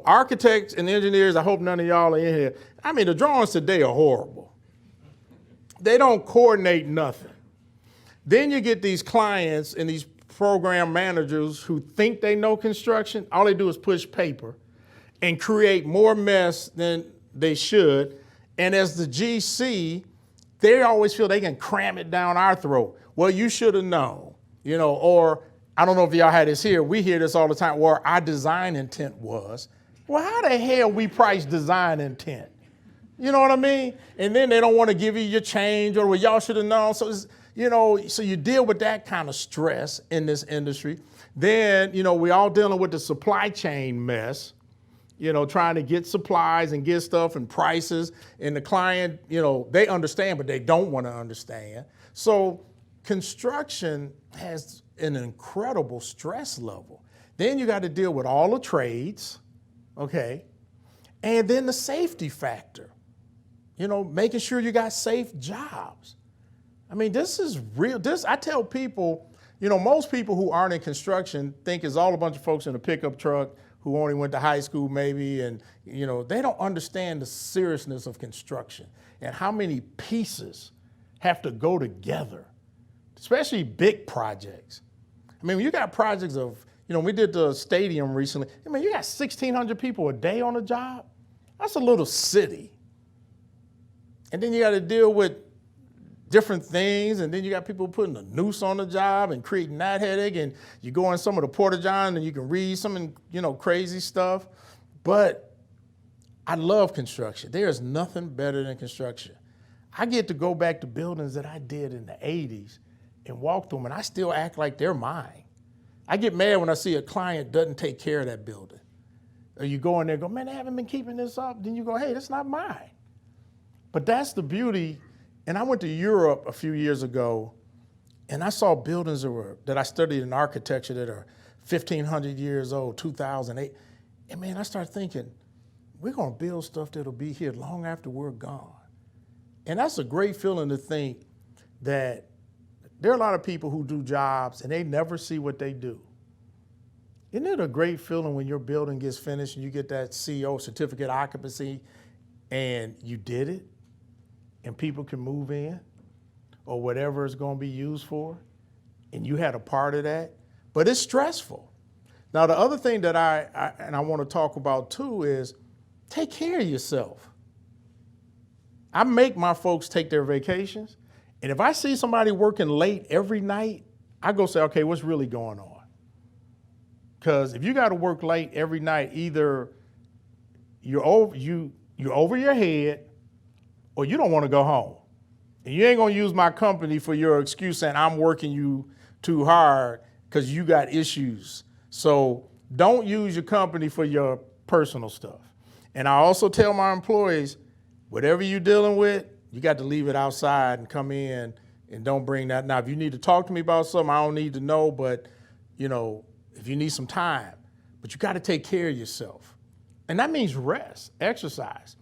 architects and engineers, I hope none of y'all are in here. I mean, the drawings today are horrible. They don't coordinate nothing. Then you get these clients and these program managers who think they know construction. All they do is push paper and create more mess than they should. And as the GC, they always feel they can cram it down our throat. Well, you should have known, or I don't know if y'all had this here. We hear this all the time, where our design intent was. Well, how the hell we price design intent? You know what I mean? And then they don't want to give you your change, or well, y'all should have known. So so you deal with that kind of stress in this industry. Then, we all dealing with the supply chain mess, trying to get supplies and get stuff and prices. And the client, they understand, but they don't want to understand. So construction has an incredible stress level. Then you got to deal with all the trades, okay? And then the safety factor, making sure you got safe jobs. I mean, this is real. I tell people, most people who aren't in construction think it's all a bunch of folks in a pickup truck who only went to high school maybe, and, they don't understand the seriousness of construction and how many pieces have to go together, especially big projects. I mean, when you got projects of, we did the stadium recently. I mean, you got 1,600 people a day on a job. That's a little city. And then you got to deal with different things, and then you got people putting a noose on the job and creating that headache, and you go in some of the porta-john and you can read some, crazy stuff. But I love construction. There is nothing better than construction. I get to go back to buildings that I did in the 80s and walk through them, and I still act like they're mine. I get mad when I see a client doesn't take care of that building. Or you go in there and go, man, they haven't been keeping this up. Then you go, hey, that's not mine. But that's the beauty. And I went to Europe a few years ago, and I saw buildings that I studied in architecture that are 1,500 years old, 2008. And man, I started thinking, we're gonna build stuff that'll be here long after we're gone. And that's a great feeling to think that there are a lot of people who do jobs and they never see what they do. Isn't it a great feeling when your building gets finished and you get that CO, certificate of occupancy, and you did it? And people can move in, or whatever it's going to be used for, and you had a part of that. But it's stressful. Now, the other thing that I want to talk about too is take care of yourself. I make my folks take their vacations, and if I see somebody working late every night, I go say, okay, what's really going on? Because if you got to work late every night, either you're over your head, or you don't want to go home. And you ain't gonna use my company for your excuse saying I'm working you too hard because you got issues. So don't use your company for your personal stuff. And I also tell my employees, whatever you're dealing with, you got to leave it outside and come in, and don't bring that. Now, if you need to talk to me about something, I don't need to know, but if you need some time, but you got to take care of yourself. And that means rest, exercise.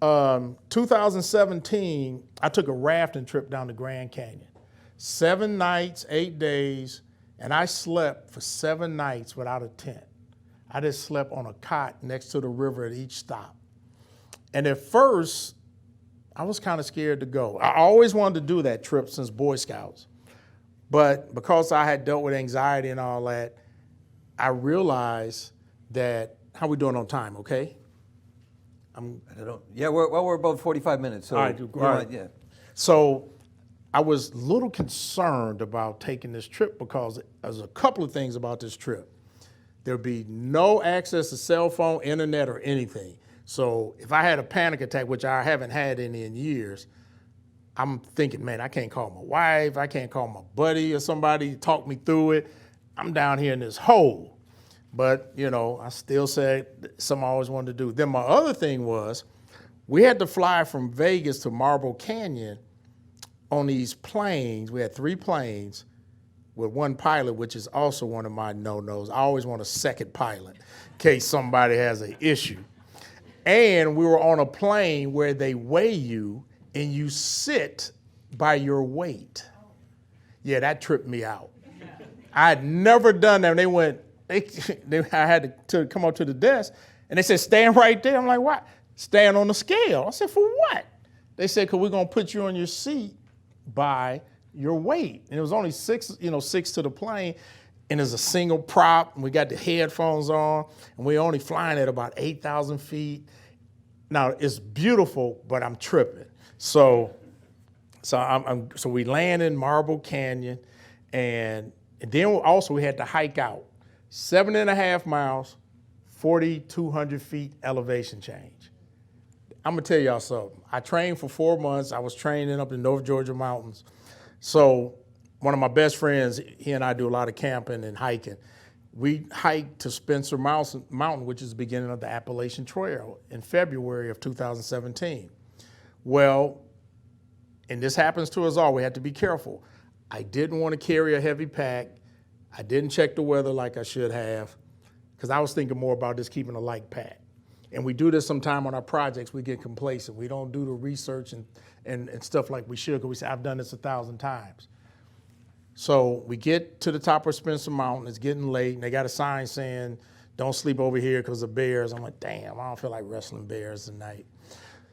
2017, I took a rafting trip down the Grand Canyon. 7 nights, 8 days, and I slept for 7 nights without a tent. I just slept on a cot next to the river at each stop. And at first, I was kind of scared to go. I always wanted to do that trip since Boy Scouts. But because I had dealt with anxiety and all that, I realized that how we doing on time, okay? I don't. Yeah, we're about 45 minutes. So All right, you all right. might- yeah. So I was a little concerned about taking this trip because there's a couple of things about this trip. There'd be no access to cell phone, internet, or anything. So if I had a panic attack, which I haven't had any in years, I'm thinking, man, I can't call my wife, I can't call my buddy or somebody to talk me through it. I'm down here in this hole. But, you know, I still said something I always wanted to do. Then my other thing was, we had to fly from Vegas to Marble Canyon on these planes. We had 3 planes with 1 pilot, which is also one of my no-nos. I always want a second pilot in case somebody has an issue. And we were on a plane where they weigh you and you sit by your weight. Yeah, that tripped me out. I'd never done that. And they went, I had to come up to the desk and they said, stand right there. I'm like, what? Stand on the scale. I said, for what? They said, because we're going to put you on your seat by your weight. And it was only 6 to the plane. And there's a single prop. And we got the headphones on. And we're only flying at about 8,000 feet. Now, it's beautiful, but I'm tripping. So we land in Marble Canyon. And then also we had to hike out 7.5 miles, 4,200 feet elevation change. I'm gonna tell y'all something. I trained for 4 months. I was training up in North Georgia mountains. So one of my best friends, he and I do a lot of camping and hiking. We hiked to Spencer Mountain, which is the beginning of the Appalachian Trail in February of 2017. Well, and this happens to us all, we had to be careful. I didn't want to carry a heavy pack. I didn't check the weather like I should have, because I was thinking more about just keeping a light pack. And we do this sometime on our projects, we get complacent. We don't do the research and stuff like we should, because we say, I've done this 1,000 times. So we get to the top of Spencer Mountain, it's getting late, and they got a sign saying, don't sleep over here because of bears. I'm like, damn, I don't feel like wrestling bears tonight.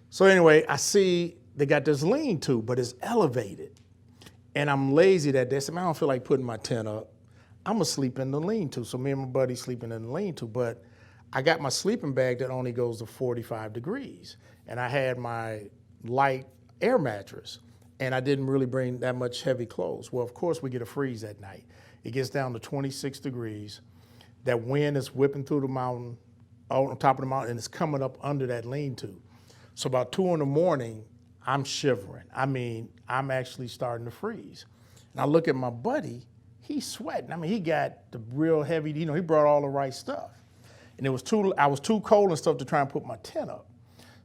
So anyway, I see they got this lean-to, but it's elevated. And I'm lazy that day. I said, man, I don't feel like putting my tent up. I'm gonna sleep in the lean-to. So me and my buddy sleeping in the lean-to, but I got my sleeping bag that only goes to 45 degrees. And I had my light air mattress. And I didn't really bring that much heavy clothes. Well, of course, we get a freeze at night. It gets down to 26 degrees. That wind is whipping through the mountain, on top of the mountain, and it's coming up under that lean-to. So about 2 in the morning, I'm shivering. I mean, I'm actually starting to freeze. And I look at my buddy, he's sweating. I mean, he got the real heavy, he brought all the right stuff. And I was too cold and stuff to try and put my tent up.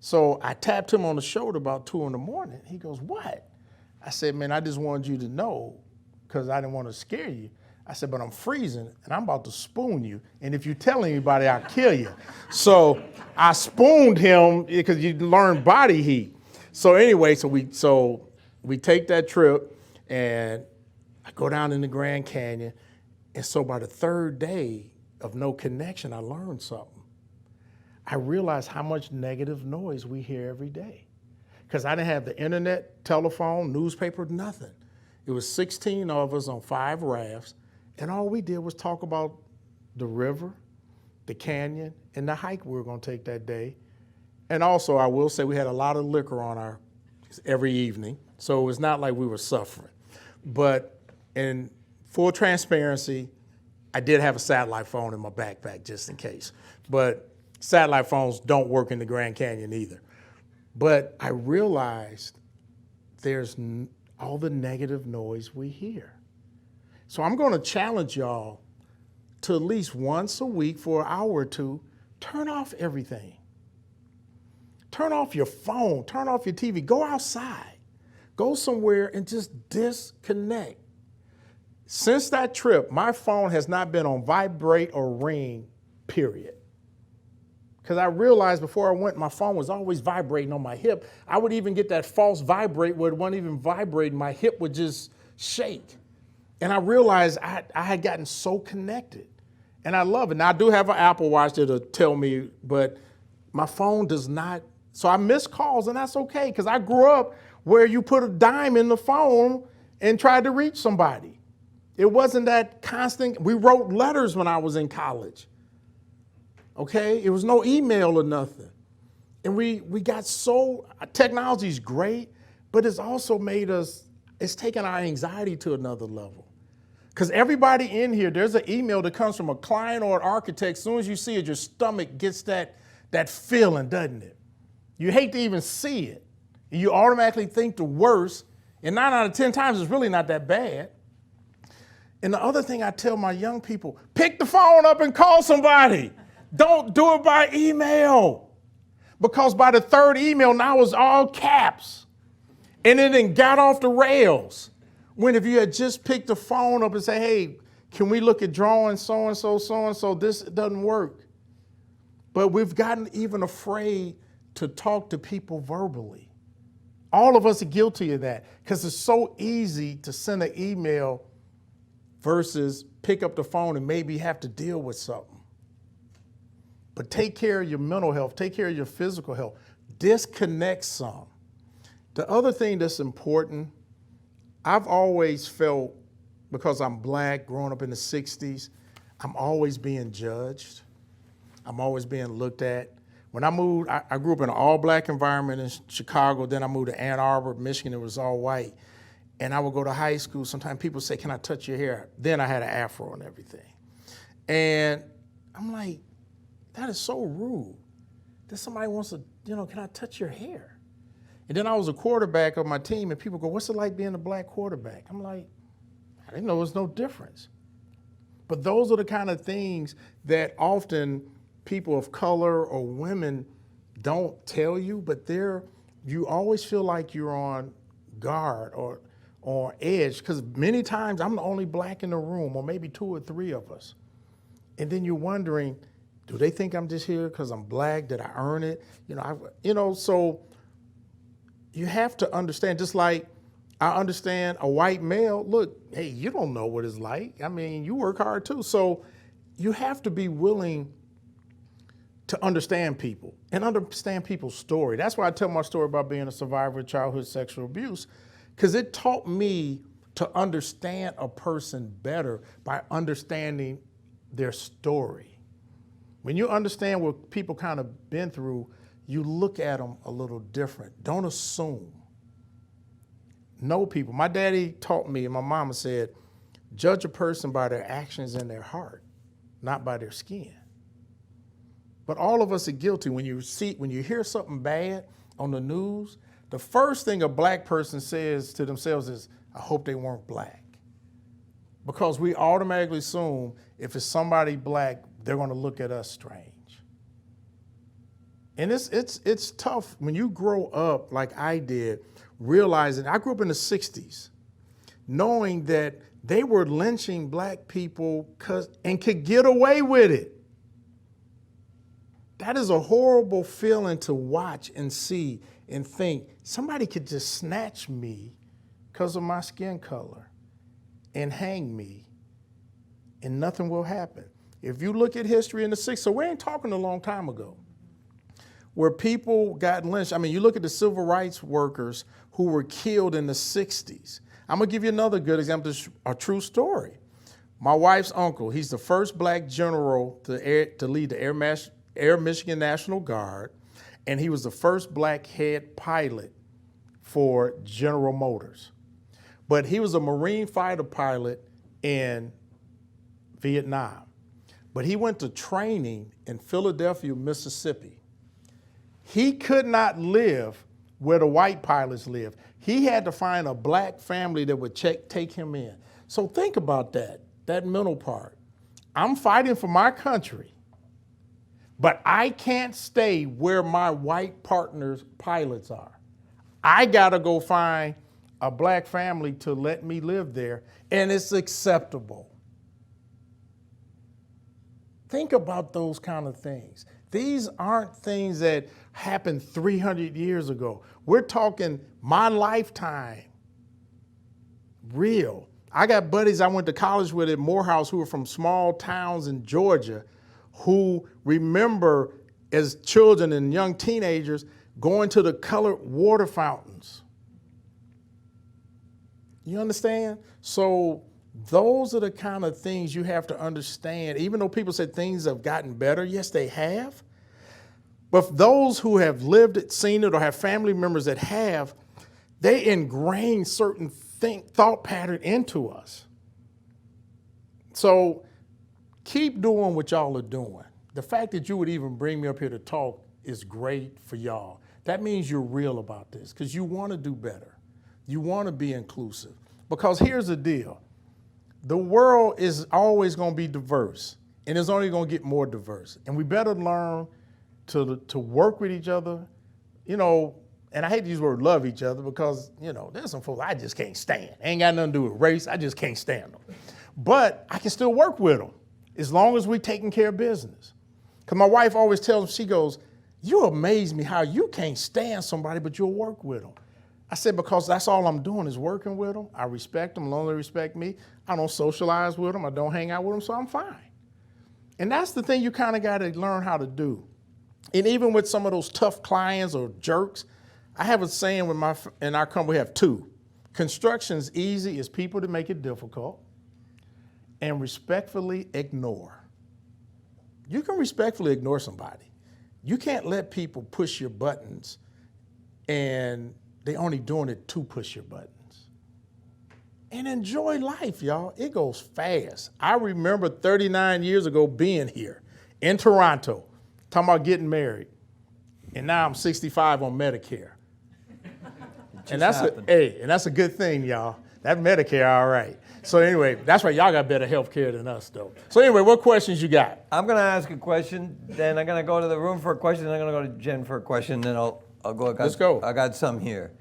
So I tapped him on the shoulder about 2 in the morning. He goes, what? I said, man, I just wanted you to know, because I didn't want to scare you. I said, but I'm freezing and I'm about to spoon you. And if you tell anybody, I'll kill you. So I spooned him because you learn body heat. So anyway, so we take that trip and I go down in the Grand Canyon. And so by the 3rd day of no connection, I learned something. I realized how much negative noise we hear every day. Because I didn't have the internet, telephone, newspaper, nothing. It was 16 of us on 5 rafts, and all we did was talk about the river, the canyon, and the hike we were gonna take that day. And also, I will say we had a lot of liquor on every evening, so it's not like we were suffering. But in full transparency, I did have a satellite phone in my backpack just in case. But satellite phones don't work in the Grand Canyon either. But I realized there's all the negative noise we hear. So I'm going to challenge y'all to at least once a week for an hour or two, turn off everything. Turn off your phone, turn off your TV, go outside, go somewhere and just disconnect. Since that trip, my phone has not been on vibrate or ring, period. Because I realized before I went, my phone was always vibrating on my hip. I would even get that false vibrate where it wasn't even vibrating. My hip would just shake. And I realized I had gotten so connected. And I love it. Now, I do have an Apple Watch that'll tell me, but my phone does not. So I miss calls, and that's okay, because I grew up where you put a dime in the phone and tried to reach somebody. It wasn't that constant. We wrote letters when I was in college. okay? It was no email or nothing. And we got so, technology's great, but it's also made us, it's taken our anxiety to another level. Because everybody in here, there's an email that comes from a client or an architect. As soon as you see it, your stomach gets that feeling, doesn't it? You hate to even see it. You automatically think the worst, and 9 out of 10 times it's really not that bad. And the other thing I tell my young people, pick the phone up and call somebody. Don't do it by email. Because by the third email, now it's all caps. And it then got off the rails. When if you had just picked the phone up and say, hey, can we look at drawing so-and-so, this doesn't work. But we've gotten even afraid to talk to people verbally. All of us are guilty of that because it's so easy to send an email versus pick up the phone and maybe have to deal with something. But take care of your mental health, take care of your physical health, disconnect some. The other thing that's important, I've always felt, because I'm black, growing up in the 60s, I'm always being judged. I'm always being looked at. When I moved, I grew up in an all-black environment in Chicago. Then I moved to Ann Arbor, Michigan. It was all white. And I would go to high school. Sometimes people say, can I touch your hair? Then I had an afro and everything. And I'm like, that is so rude that somebody wants to, can I touch your hair? And then I was a quarterback of my team, and people go, what's it like being a black quarterback? I'm like, I didn't know there was no difference. But those are the kind of things that often people of color or women don't tell you, but you always feel like you're on guard or on edge, because many times I'm the only black in the room, or maybe 2 or 3 of us. And then you're wondering, do they think I'm just here because I'm black? Did I earn it? So you have to understand, just like I understand a white male, look, hey, you don't know what it's like. I mean, you work hard too. So you have to be willing to understand people and understand people's story. That's why I tell my story about being a survivor of childhood sexual abuse, because it taught me to understand a person better by understanding their story. When you understand what people kind of been through, you look at them a little different. Don't assume. Know people. My daddy taught me, and my mama said, judge a person by their actions and their heart, not by their skin. But all of us are guilty. When you hear something bad on the news, the first thing a black person says to themselves is, I hope they weren't black. Because we automatically assume if it's somebody black, they're going to look at us strange. And it's tough when you grow up like I did, realizing I grew up in the 60s, knowing that they were lynching black people and could get away with it. That is a horrible feeling to watch and see and think somebody could just snatch me because of my skin color and hang me and nothing will happen. If you look at history in the 60s, so we ain't talking a long time ago, where people got lynched. I mean, you look at the civil rights workers who were killed in the 60s. I'm gonna give you another good example, a true story. My wife's uncle, he's the first black general to lead the Air Michigan National Guard, and he was the first black head pilot for General Motors. But he was a Marine fighter pilot in Vietnam. But he went to training in Philadelphia, Mississippi. He could not live where the white pilots live. He had to find a black family that would take him in. So think about that mental part. I'm fighting for my country, but I can't stay where my white partner's pilots are. I gotta go find a black family to let me live there, and it's acceptable. Think about those kind of things. These aren't things that happened 300 years ago. We're talking my lifetime, real. I got buddies I went to college with at Morehouse who are from small towns in Georgia who remember as children and young teenagers going to the colored water fountains. You understand? So Those are the kind of things you have to understand. Even though people say things have gotten better, yes, they have. But those who have lived it, seen it, or have family members that have, they ingrain certain thought pattern into us. So keep doing what y'all are doing. The fact that you would even bring me up here to talk is great for y'all. That means you're real about this because you want to do better. You want to be inclusive. Because here's the deal. The world is always going to be diverse, and it's only going to get more diverse. And we better learn to work with each other, and I hate to use the word love each other because, there's some folks I just can't stand. Ain't got nothing to do with race. I just can't stand them. But I can still work with them as long as we're taking care of business. Because my wife always tells me, she goes, you amaze me how you can't stand somebody, but you'll work with them. I said, because that's all I'm doing is working with them. I respect them, long as they respect me. I don't socialize with them. I don't hang out with them, so I'm fine. And that's the thing you kind of got to learn how to do. And even with some of those tough clients or jerks, I have a saying in our company, we have two. Construction's easy is people to make it difficult, and respectfully ignore. You can respectfully ignore somebody. You can't let people push your buttons and they only doing it to push your buttons. And enjoy life, y'all. It goes fast. I remember 39 years ago being here in Toronto, talking about getting married. And now I'm 65 on Medicare. And that's a good thing, y'all. That Medicare, all right. So anyway, that's why y'all got better health care than us, though. So anyway, what questions you got? I'm going to ask a question, then I'm going to go to the room for a question, then I'm going to go to Jen for a question, then I'll go. Let's go. I got some here.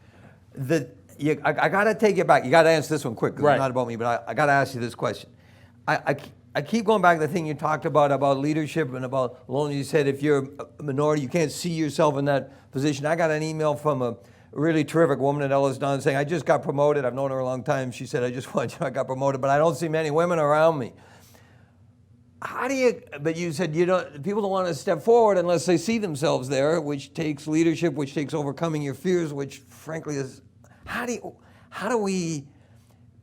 I got to take you back. You got to answer this one quick, because Right. it's not about me, but I got to ask you this question. I keep going back to the thing you talked about leadership and about loneliness. You said if you're a minority, you can't see yourself in that position. I got an email from a really terrific woman at EllisDon saying, I just got promoted. I've known her a long time. She said, I got promoted, but I don't see many women around me. But you said people don't want to step forward unless they see themselves there, which takes leadership, which takes overcoming your fears, which frankly is,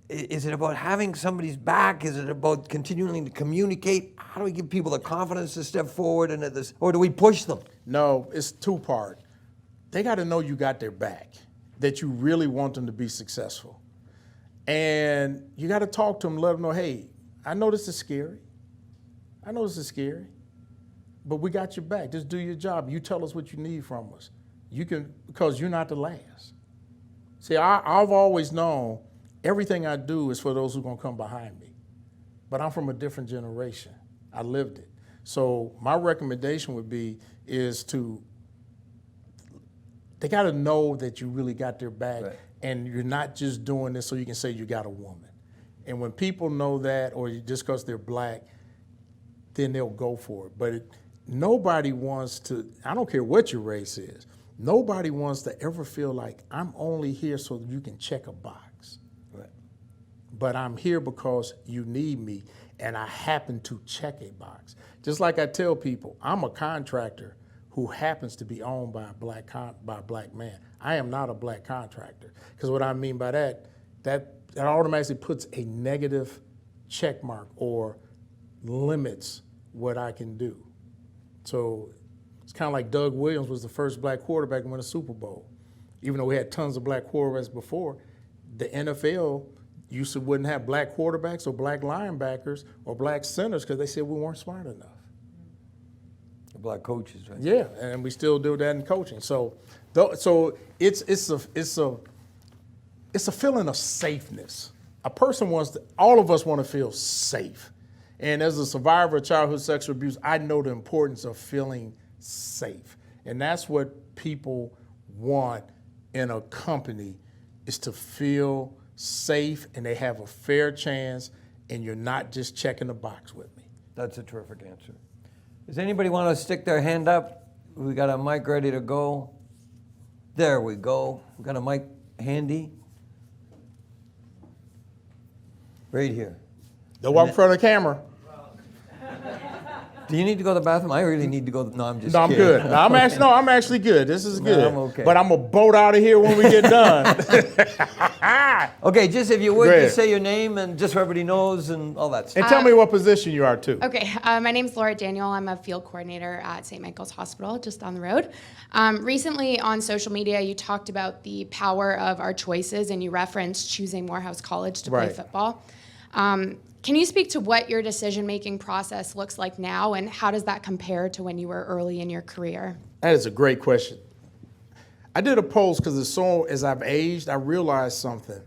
is it about having somebody's back? Is it about continuing to communicate? How do we give people the confidence to step forward into this, or do we push them? No, it's two-part. They got to know you got their back, that you really want them to be successful. And you got to talk to them, let them know, hey, I know this is scary. But we got your back. Just do your job. You tell us what you need from us. You can, because you're not the last. See, I've always known everything I do is for those who are going to come behind me. But I'm from a different generation. I lived it. So my recommendation would be they got to know that you really got their back, right, and you're not just doing this so you can say you got a woman. And when people know that, or just because they're black, then they'll go for it. But nobody wants to, I don't care what your race is, nobody wants to ever feel like I'm only here so that you can check a box. Right. But I'm here because you need me, and I happen to check a box. Just like I tell people, I'm a contractor who happens to be owned by a black man. I am not a black contractor. Because what I mean by that automatically puts a negative check mark or limits what I can do. So it's kind of like Doug Williams was the first black quarterback to win a Super Bowl. Even though we had tons of black quarterbacks before, the NFL wouldn't have black quarterbacks or black linebackers or black centers because they said we weren't smart enough. Black coaches, right? Yeah, and we still do that in coaching. So it's a feeling of safeness. All of us want to feel safe. And as a survivor of childhood sexual abuse, I know the importance of feeling safe. And that's what people want in a company, is to feel safe and they have a fair chance and you're not just checking the box with me. That's a terrific answer. Does anybody want to stick their hand up? We got a mic ready to go. There we go. We got a mic handy. Right here. Don't walk in front of the camera. Do you need to go to the bathroom? I really need to go. No, I'm just No, I'm kidding. good. No, I'm actually good. This is good. I'm okay. But I'm going to boat out of here when we get done. Okay, just if you would, Go ahead. just say your name and just so everybody knows and all that stuff. And tell me what position you are too. Okay, my name's Laura Daniel. I'm a field coordinator at St. Michael's Hospital, just down the road. Recently on social media, you talked about the power of our choices, and you referenced choosing Morehouse College to play Right. football. Can you speak to what your decision-making process looks like now, and how does that compare to when you were early in your career? That is a great question. I did a post because as I've aged, I realized something.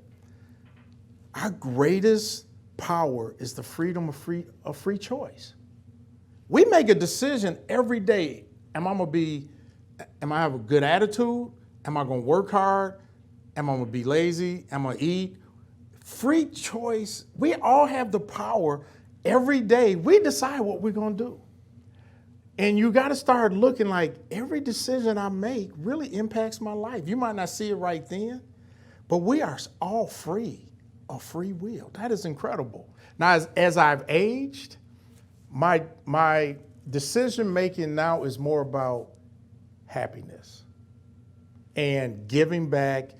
Our greatest power is the freedom of free choice. We make a decision every day. Am I have a good attitude? Am I gonna work hard? Am I gonna be lazy? Am I gonna eat? Free choice. We all have the power every day. We decide what we're gonna do. And you got to start looking like every decision I make really impacts my life. You might not see it right then, but we are all free of free will. That is incredible. Now, as I've aged, my decision making now is more about happiness and giving back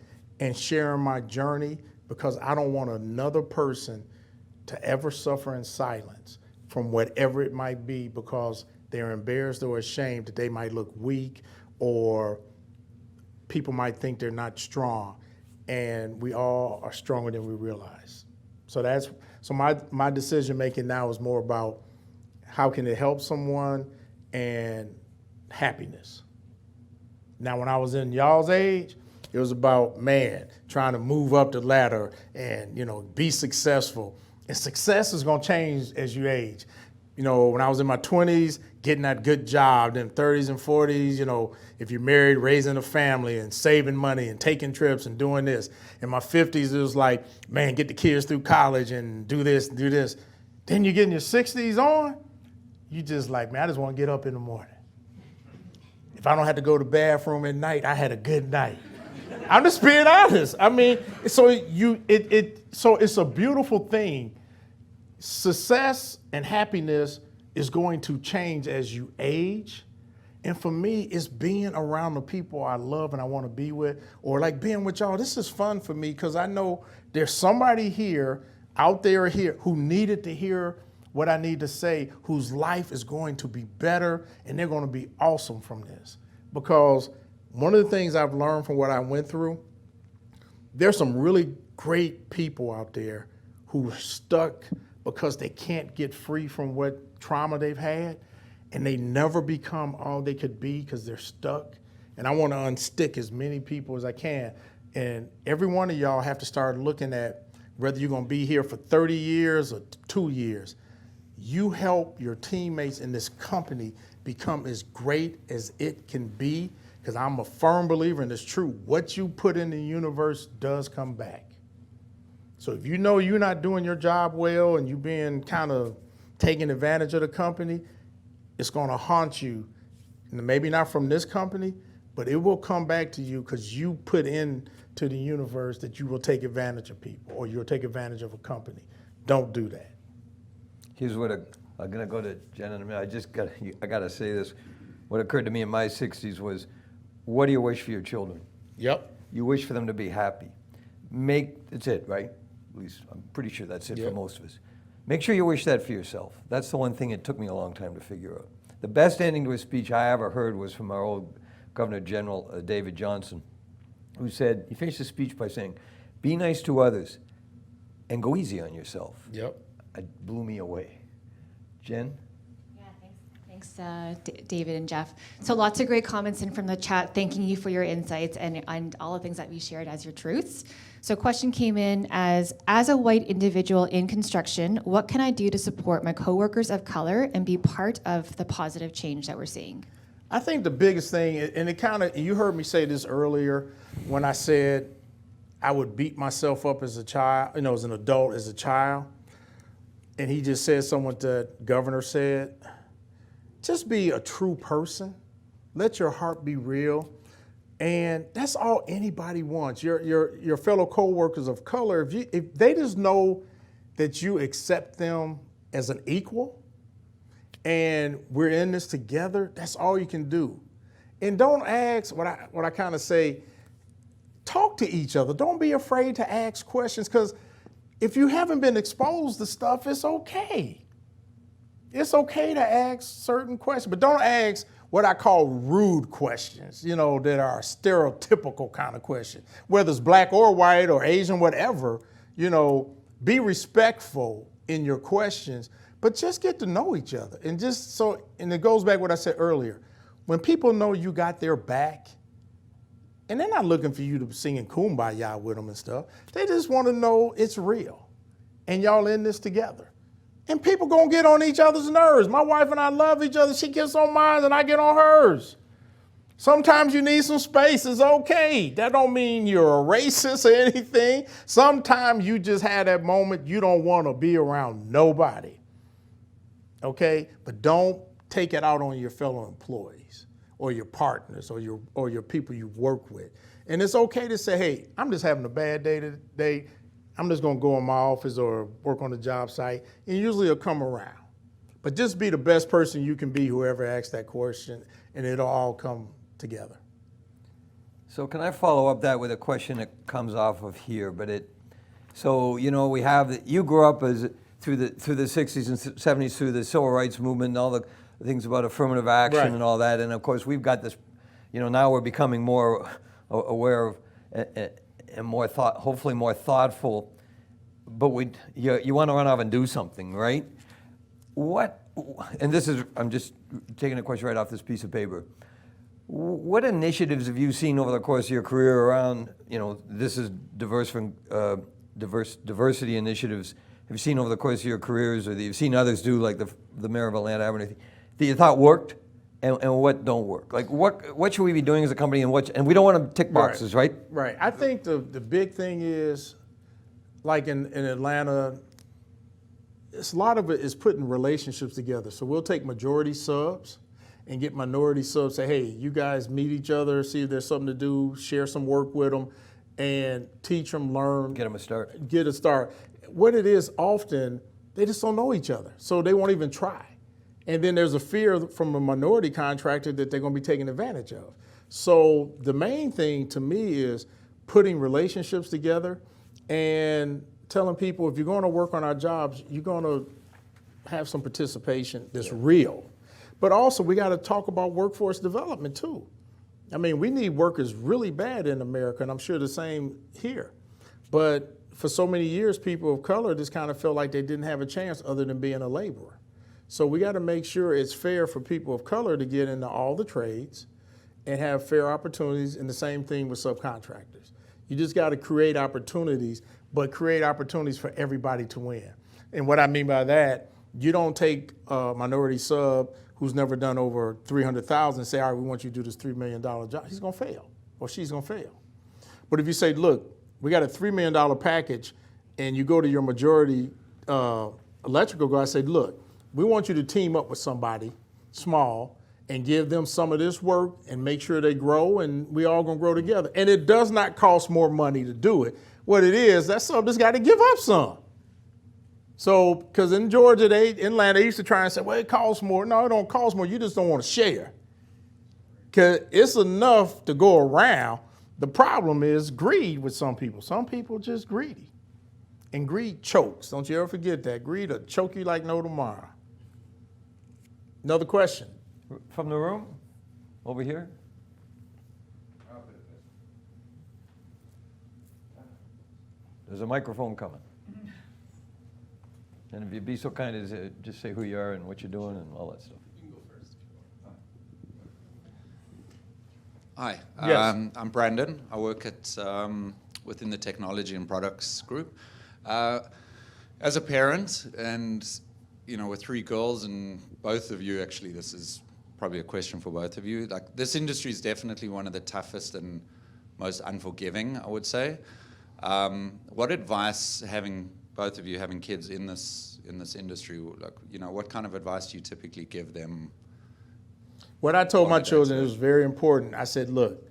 and sharing my journey, because I don't want another person to ever suffer in silence from whatever it might be, because they're embarrassed or ashamed that they might look weak, or people might think they're not strong. And we all are stronger than we realize. So my decision making now is more about how can it help someone and happiness. Now, when I was in y'all's age, it was about, trying to move up the ladder and, be successful. And success is gonna change as you age. When I was in my 20s, getting that good job, then 30s and 40s, if you're married, raising a family and saving money and taking trips and doing this. In my 50s, it was like, get the kids through college and do this and do this. Then you get in your 60s on, you just like, I just want to get up in the morning. If I don't have to go to the bathroom at night, I had a good night. I'm just being honest. So it's a beautiful thing. Success and happiness is going to change as you age. And for me, it's being around the people I love and I want to be with, or like being with y'all. This is fun for me because I know there's somebody out there who needed to hear what I need to say, whose life is going to be better and they're going to be awesome from this. Because one of the things I've learned from what I went through, there's some really great people out there who are stuck because they can't get free from what trauma they've had, and they never become all they could be because they're stuck. And I want to unstick as many people as I can. And every one of y'all have to start looking at whether you're going to be here for 30 years or 2 years. You help your teammates in this company become as great as it can be, because I'm a firm believer, and it's true, what you put in the universe does come back. So if you know you're not doing your job well and you're being kind of taking advantage of the company, it's going to haunt you. Maybe not from this company, but it will come back to you because you put into the universe that you will take advantage of people or you'll take advantage of a company. Don't do that. Here's what I'm going to go to Jen in a minute. I got to say this. What occurred to me in my 60s was, what do you wish for your children? Yep. You wish for them to be happy. That's it, right? At least I'm pretty sure that's it for most of us. Make sure you wish that for yourself. That's the one thing it took me a long time to figure out. The best ending to a speech I ever heard was from our old Governor General, David Johnson, who said, he finished the speech by saying, be nice to others and go easy on yourself. Yep. It blew me away. Jen? Thanks, David and Jeff. So lots of great comments in from the chat, thanking you for your insights and all the things that we shared as your truths. So a question came in as a white individual in construction, what can I do to support my coworkers of color and be part of the positive change that we're seeing? I think the biggest thing, and you heard me say this earlier when I said I would beat myself up as a child, as an adult, as a child. And he just said something what the governor said. Just be a true person. Let your heart be real. And that's all anybody wants. Your fellow coworkers of color, if they just know that you accept them as an equal and we're in this together, that's all you can do. And don't ask what I kind of say, talk to each other. Don't be afraid to ask questions, because if you haven't been exposed to stuff, it's okay. It's okay to ask certain questions, but don't ask what I call rude questions, that are stereotypical kind of questions. Whether it's black or white or Asian, whatever, be respectful in your questions, but just get to know each other. And it goes back to what I said earlier. When people know you got their back, and they're not looking for you to be singing Kumbaya with them and stuff. They just want to know it's real. And y'all in this together. And people gonna get on each other's nerves. My wife and I love each other. She gets on mine and I get on hers. Sometimes you need some space. It's okay. That don't mean you're a racist or anything. Sometimes you just have that moment you don't want to be around nobody. Okay? But don't take it out on your fellow employees or your partners or your people you work with. And it's okay to say, hey, I'm just having a bad day today. I'm just gonna go in my office or work on the job site, and usually it'll come around. But just be the best person you can be, whoever asks that question, and it'll all come together. So can I follow up that with a question that comes off of here? We have you grew up through the 60s and 70s through the civil rights movement and all the things about affirmative action Right. and all that, and of course we've got this. Now we're becoming more aware of and hopefully more thoughtful. But you want to run off and do something, right? I'm just taking a question right off this piece of paper. What initiatives have you seen over the course of your career around, this is diversity initiatives, have you seen over the course of your careers, or that you've seen others do, like the mayor of Atlanta, that you thought worked, and what don't work? Like what should we be doing as a company, and we don't want to tick boxes, right? Right. I think the big thing is, like in Atlanta, a lot of it is putting relationships together. So we'll take majority subs and get minority subs, say, hey, you guys meet each other, see if there's something to do, share some work with them, and teach them, learn. Get them a start. Get a start. What it is often, they just don't know each other, so they won't even try. And then there's a fear from a minority contractor that they're gonna be taken advantage of. So the main thing to me is putting relationships together and telling people, if you're gonna work on our jobs, you're gonna have some participation that's real. But also we gotta talk about workforce development too. I mean, we need workers really bad in America, and I'm sure the same here. But for so many years, people of color just kind of felt like they didn't have a chance other than being a laborer. So we got to make sure it's fair for people of color to get into all the trades and have fair opportunities, and the same thing with subcontractors. You just got to create opportunities, but create opportunities for everybody to win. And what I mean by that, you don't take a minority sub who's never done over 300,000 and say, all right, we want you to do this $3 million job. He's going to fail, or she's going to fail. But if you say, look, we got a $3 million package, and you go to your majority electrical guy and say, look, we want you to team up with somebody small and give them some of this work and make sure they grow, and we all gonna grow together. And it does not cost more money to do it. What it is, that sub just got to give up some. So, because in Georgia, in Atlanta, they used to try and say, well, it costs more. No, it don't cost more. You just don't want to share. Because it's enough to go around. The problem is greed with some people. Some people just greedy. And greed chokes. Don't you ever forget that. Greed will choke you like no tomorrow. Another question. From the room? Over here? There's a microphone coming. And if you'd be so kind as just say who you are and what you're doing and all that stuff. You can go first if you want. Hi, Yes. I'm Brandon. I work at within the technology and products group. As a parent, and with 3 girls, and both of you, actually, this is probably a question for both of you. Like, this industry is definitely one of the toughest and most unforgiving, I would say. What advice, both of you having kids in this industry, like, what kind of advice do you typically give them? What I told my children, it was very important. I said, look,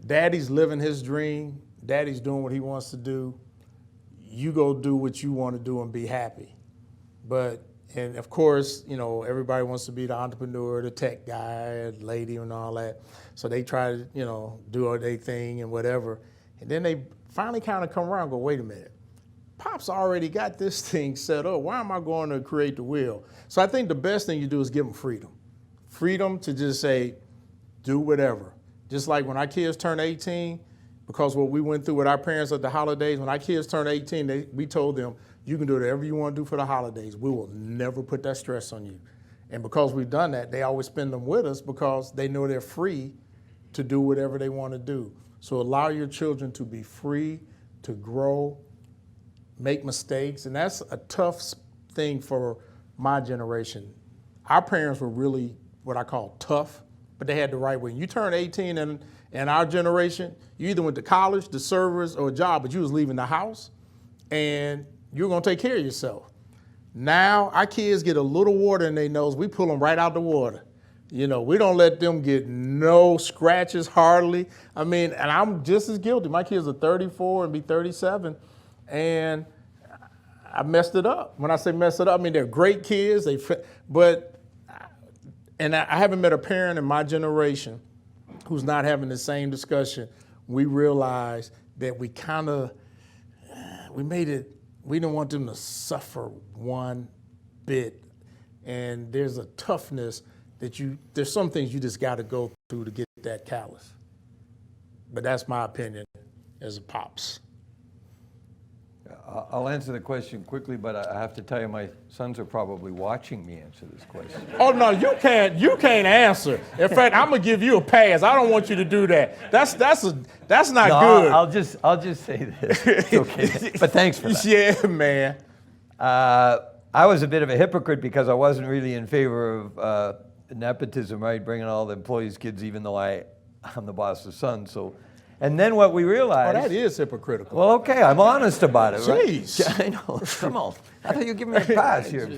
daddy's living his dream. Daddy's doing what he wants to do. You go do what you want to do and be happy. And of course, everybody wants to be the entrepreneur, the tech guy, lady, and all that. So they try to, do their thing and whatever. And then they finally kind of come around and go, wait a minute. Pop's already got this thing set up. Why am I going to create the wheel? So I think the best thing you do is give them freedom. Freedom to just say, do whatever. Just like when our kids turn 18, because what we went through with our parents at the holidays, when our kids turned 18, we told them, you can do whatever you want to do for the holidays. We will never put that stress on you. And because we've done that, they always spend them with us because they know they're free to do whatever they want to do. So allow your children to be free, to grow, make mistakes. And that's a tough thing for my generation. Our parents were really what I call tough, but they had the right way. You turn 18 and our generation, you either went to college, the service, or a job, but you was leaving the house and you're gonna take care of yourself. Now our kids get a little water in their nose, we pull them right out the water. You know, we don't let them get no scratches hardly. I mean, and I'm just as guilty. My kids are 34 and be 37, and I messed it up. When I say mess it up, I mean they're great kids, and I haven't met a parent in my generation who's not having the same discussion. We realized that we didn't want them to suffer one bit. And there's a toughness there's some things you just got to go through to get that callous. But that's my opinion as a pops. I'll answer the question quickly, but I have to tell you, my sons are probably watching me answer this question. Oh no, you can't answer. In fact, I'm gonna give you a pass. I don't want you to do that. That's not good. I'll just say this. It's okay. But thanks for that. Yeah, man. I was a bit of a hypocrite because I wasn't really in favor of nepotism, right? Bringing all the employees' kids, even though I'm the boss's son. So, and then what we realized. Oh, that is hypocritical. Well, okay, I'm honest about it. Jeez. Right? I know. Come on. I thought you were giving me a pass here.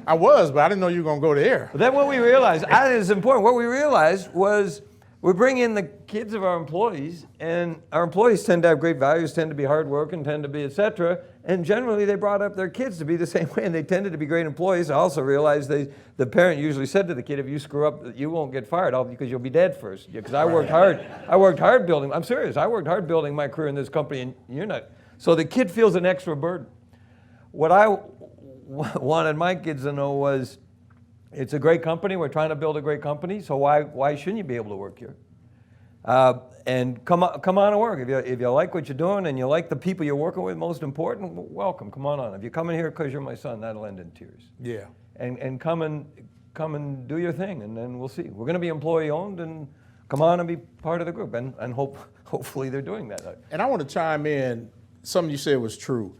I was, but I didn't know you were gonna go there. But then what we realized, and it's important. What we realized was we bring in the kids of our employees, and our employees tend to have great values, tend to be hardworking, tend to be et cetera, and generally they brought up their kids to be the same way, and they tended to be great employees. I also realized the parent usually said to the kid, if you screw up, you won't get fired because you'll be dead first. Because I worked hard. I worked hard building, I'm serious, I worked hard building my career in this company, and you're not. So the kid feels an extra burden. What I wanted my kids to know was, it's a great company. We're trying to build a great company. So why shouldn't you be able to work here? And come on and work. If you like what you're doing and you like the people you're working with, most important, welcome. Come on. If you're coming here because you're my son, that'll end in tears. Yeah. And come and do your thing, and then we'll see. We're going to be employee owned, and come on and be part of the group, and hopefully they're doing that. And I want to chime in. Something you said was true.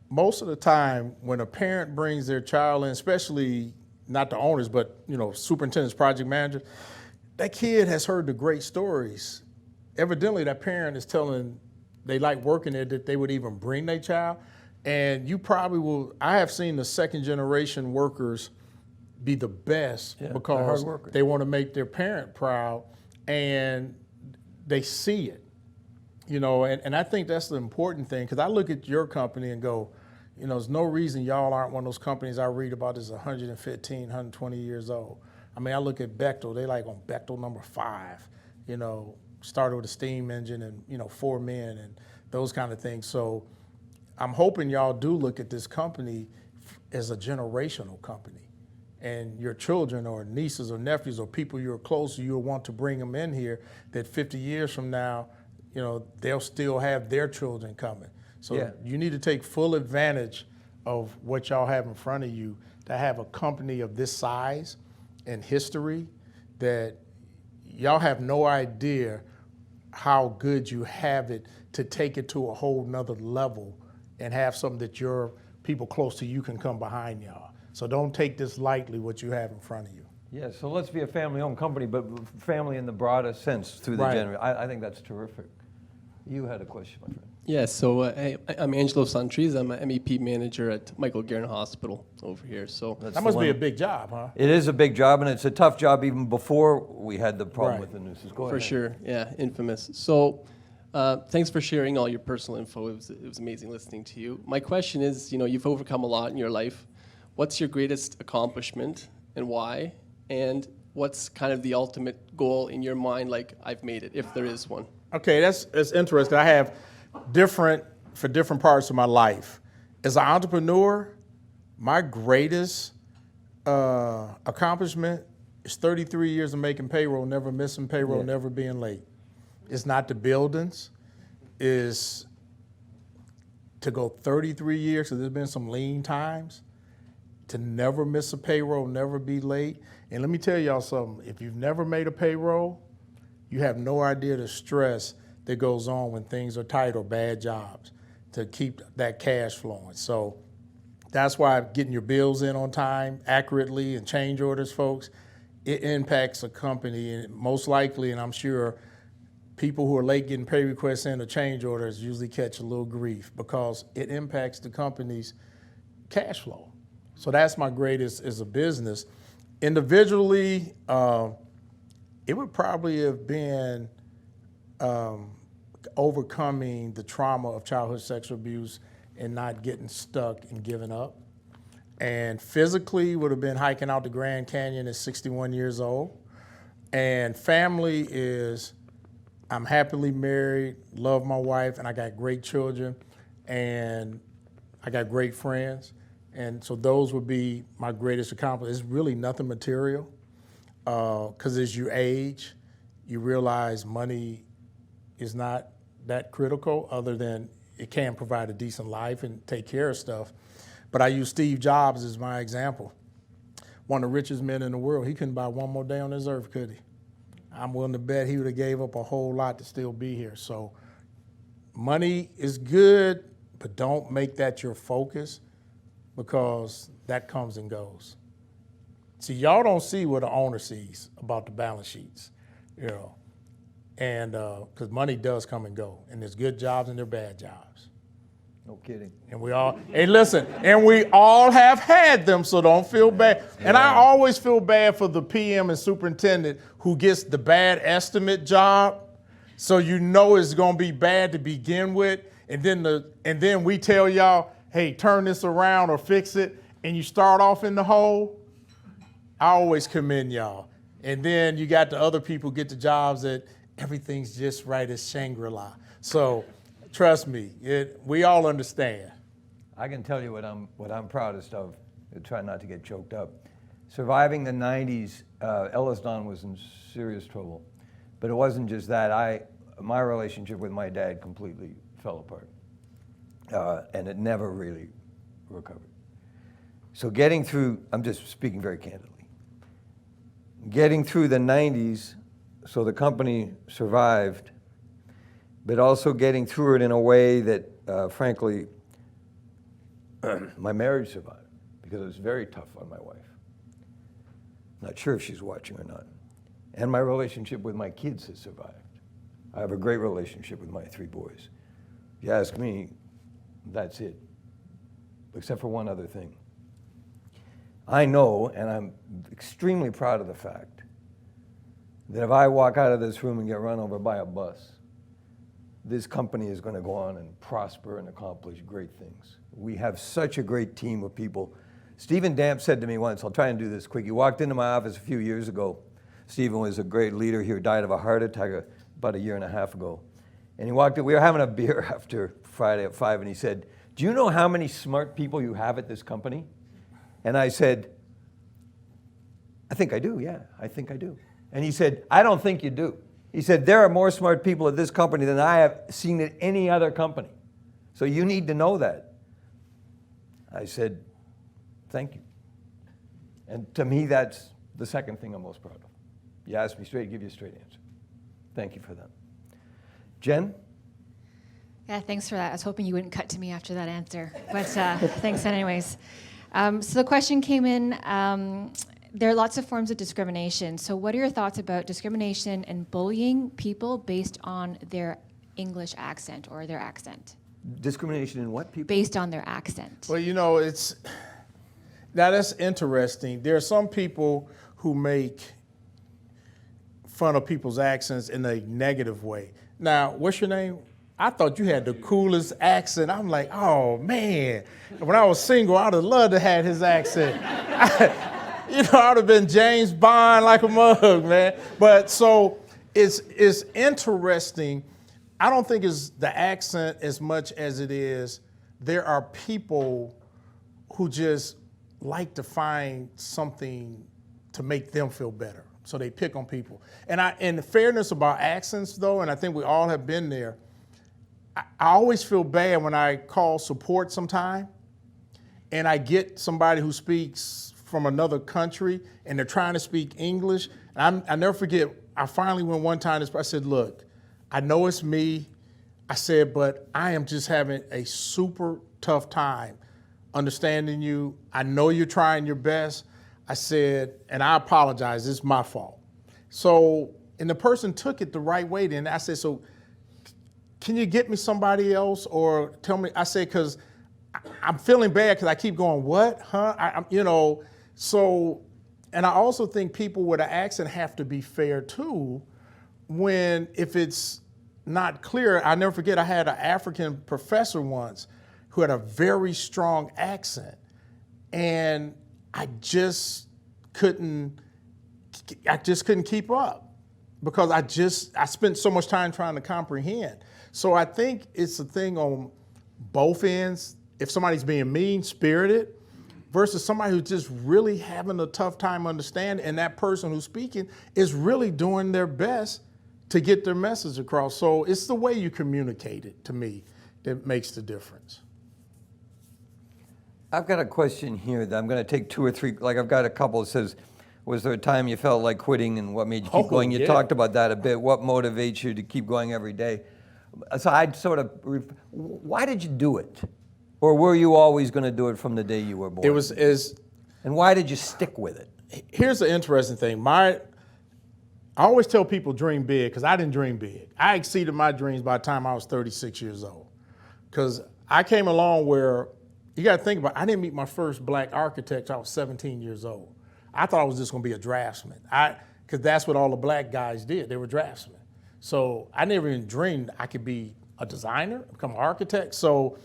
Most of the time, when a parent brings their child in, especially not the owners, but superintendents, project managers, that kid has heard the great stories. Evidently, that parent is telling they like working there that they would even bring their child. And you probably will. I have seen the second generation workers be the best because they want to make their parent proud, and they see it. And I think that's the important thing, because I look at your company and go, there's no reason y'all aren't one of those companies I read about that's 115, 120 years old. I mean, I look at Bechtel, they like on Bechtel number 5, started with a steam engine and, 4 men and those kind of things. So I'm hoping y'all do look at this company as a generational company, and your children or nieces or nephews or people you're close to, you'll want to bring them in here, that 50 years from now, they'll still have their children coming. So you need to take full advantage of what y'all have in front of you to have a company of this size and history, that y'all have no idea how good you have it to take it to a whole nother level and have something that your people close to you can come behind y'all. So don't take this lightly, what you have in front of you. Yeah, so let's be a family-owned company, but family in the broadest sense through the generation. I think that's terrific. You had a question, my friend. Yeah, so I'm Angelo Santries. I'm an MEP manager at Michael Guerin Hospital over here. So that must be a big job, huh? It is a big job, and it's a tough job even before we had the problem with the nooses. Go ahead. For sure, yeah, infamous. So thanks for sharing all your personal info. It was amazing listening to you. My question is, you've overcome a lot in your life. What's your greatest accomplishment and why? And what's kind of the ultimate goal in your mind, like, I've made it, if there is one? Okay, that's interesting. I have for different parts of my life. As an entrepreneur, my greatest accomplishment is 33 years of making payroll, never missing payroll, never being late. It's not the buildings, is to go 33 years, because there's been some lean times, to never miss a payroll, never be late. And let me tell y'all something, if you've never made a payroll, you have no idea the stress that goes on when things are tight or bad jobs to keep that cash flowing. So that's why getting your bills in on time, accurately, and change orders, folks, it impacts a company. And most likely, and I'm sure, people who are late getting pay requests in or change orders usually catch a little grief because it impacts the company's cash flow. So that's my greatest as a business. Individually, it would probably have been overcoming the trauma of childhood sexual abuse and not getting stuck and giving up. And physically would have been hiking out the Grand Canyon at 61 years old. And family is, I'm happily married, love my wife, and I got great children, and I got great friends. And so those would be my greatest accomplishments. It's really nothing material, because as you age, you realize money is not that critical, other than it can provide a decent life and take care of stuff. But I use Steve Jobs as my example. One of the richest men in the world. He couldn't buy one more day on this earth, could he? I'm willing to bet he would have gave up a whole lot to still be here. So money is good, but don't make that your focus, because that comes and goes. See, y'all don't see what the owner sees about the balance sheets, you know, and because money does come and go, and there's good jobs and there are bad jobs. No kidding. And we all, hey, listen, and we all have had them, so don't feel bad. And I always feel bad for the PM and superintendent who gets the bad estimate job, so you know it's gonna be bad to begin with, and then we tell y'all, hey, turn this around or fix it, and you start off in the hole. I always commend y'all. And then you got the other people get the jobs that everything's just right as Shangri-La. So trust me, we all understand. I can tell you what I'm proudest of. I try not to get choked up. Surviving the 90s, EllisDon was in serious trouble. But it wasn't just that. My relationship with my dad completely fell apart. And it never really recovered. So getting through, I'm just speaking very candidly, getting through the 90s so the company survived, but also getting through it in a way that, frankly, my marriage survived, because it was very tough on my wife. Not sure if she's watching or not. And my relationship with my kids has survived. I have a great relationship with my 3 boys. If you ask me, that's it, except for one other thing. I know, and I'm extremely proud of the fact, that if I walk out of this room and get run over by a bus, this company is going to go on and prosper and accomplish great things. We have such a great team of people. Stephen Damp said to me once, I'll try and do this quick. He walked into my office a few years ago. Stephen was a great leader here, died of a heart attack about a year and a half ago. And he walked in, we were having a beer after Friday at 5, and he said, do you know how many smart people you have at this company? And I said, I think I do, yeah, I think I do. And he said, I don't think you do. He said, there are more smart people at this company than I have seen at any other company. So you need to know that. I said, thank you. And to me, that's the second thing I'm most proud of. You ask me straight, I give you a straight answer. Thank you for that. Jen? Yeah, thanks for that. I was hoping you wouldn't cut to me after that answer, but thanks anyways. So the question came in, there are lots of forms of discrimination. So what are your thoughts about discrimination and bullying people based on their English accent or their accent? Discrimination in what, people? Based on their accent. Well, you know, that's interesting. There are some people who make fun of people's accents in a negative way. Now, what's your name? I thought you had the coolest accent. I'm like, oh man. When I was single, I'd have loved to have his accent. I'd have been James Bond like a mug, man. But so it's interesting I don't think it's the accent as much as it is there are people who just like to find something to make them feel better. So they pick on people. And the fairness about accents though, and I think we all have been there, I always feel bad when I call support sometime and I get somebody who speaks from another country and they're trying to speak English. And I never forget, I finally went one time, I said, look, I know it's me. I said, but I am just having a super tough time understanding you. I know you're trying your best. I said, and I apologize, it's my fault. So, and the person took it the right way then. I said, so can you get me somebody else or tell me, I said, because I'm feeling bad because I keep going, what, huh? So, and I also think people with an accent have to be fair too if it's not clear. I never forget, I had an African professor once who had a very strong accent and I just couldn't keep up because I spent so much time trying to comprehend. So I think it's a thing on both ends. If somebody's being mean-spirited versus somebody who's just really having a tough time understanding, and that person who's speaking is really doing their best to get their message across. So it's the way you communicate it, to me, that makes the difference. I've got a question here that I'm going to take two or three, like I've got a couple that says, was there a time you felt like quitting and what made you keep going? You Yeah. talked about that a bit. What motivates you to keep going every day? So I'd sort of, why did you do it? Or were you always going to do it from the day you were born? And why did you stick with it? Here's the interesting thing. I always tell people dream big because I didn't dream big. I exceeded my dreams by the time I was 36 years old. Because I came along where, you got to think about it, I didn't meet my first black architect till I was 17 years old. I thought I was just going to be a draftsman. Because that's what all the black guys did. They were draftsmen. So I never even dreamed I could be a designer, become an architect. So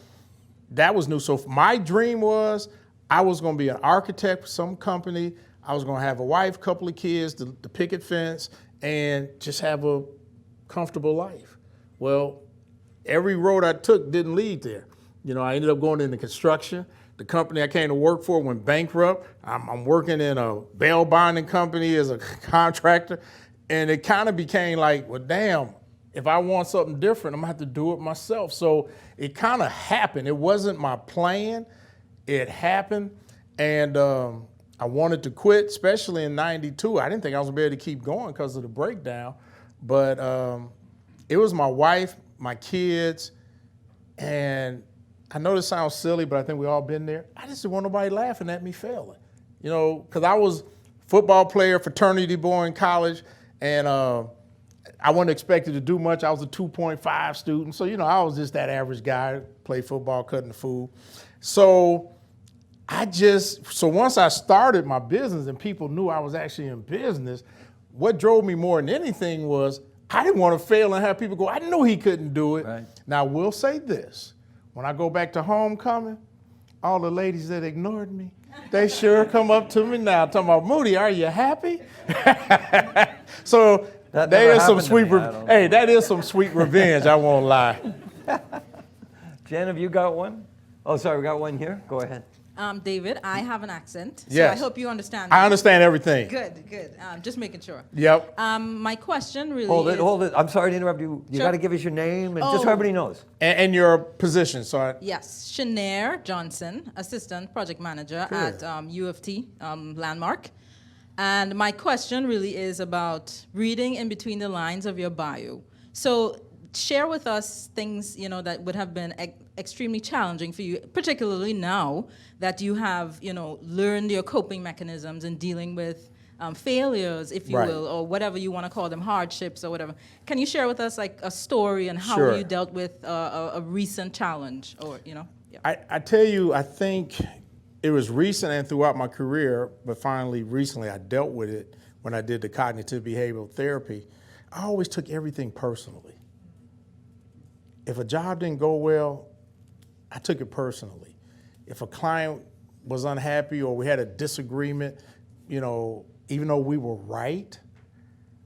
that was new. So my dream was I was going to be an architect for some company. I was going to have a wife, couple of kids, the picket fence, and just have a comfortable life. Well, every road I took didn't lead there. I ended up going into construction. The company I came to work for went bankrupt. I'm working in a bail bonding company as a contractor. And it kind of became like, well, damn, if I want something different, I'm gonna have to do it myself. So it kind of happened. It wasn't my plan. It happened. And I wanted to quit, especially in 92. I didn't think I was gonna be able to keep going because of the breakdown. But it was my wife, my kids, and I know this sounds silly, but I think we all been there. I just didn't want nobody laughing at me failing. Because I was a football player, fraternity boy in college, and I wasn't expected to do much. I was a 2.5 student. So, I was just that average guy, played football, cutting the food. So once I started my business and people knew I was actually in business, what drove me more than anything was I didn't want to fail and have people go, I knew he couldn't do it. Right. Now, I will say this. When I go back to homecoming, all the ladies that ignored me, they sure come up to me now talking about, Moody, are you happy? So That that never is some happened to sweet, me, I don't hey, that is some sweet revenge, I won't lie. Jen, have you got one? Oh, sorry, we got one here. Go ahead. David, I have an accent, so Yes. I hope you understand me. I understand everything. Good, good. Just making sure. Yep. My question really Hold is... it. I'm sorry to interrupt you. You Sure. got to give us your name and just so Oh. everybody knows. And your position, so Yes, Shanair Johnson, Assistant Project Manager at U of T, Landmark. And my question really is about reading in between the lines of your bio. So share with us things, that would have been extremely challenging for you, particularly now that you have, learned your coping mechanisms in dealing with failures, if you Right. will, or whatever you want to call them, hardships or whatever. Can you share with us like a story and how Sure. you dealt with a recent challenge or, Yeah. I tell you, I think it was recent and throughout my career, but finally recently I dealt with it when I did the cognitive behavioral therapy. I always took everything personally. If a job didn't go well, I took it personally. If a client was unhappy or we had a disagreement, even though we were right,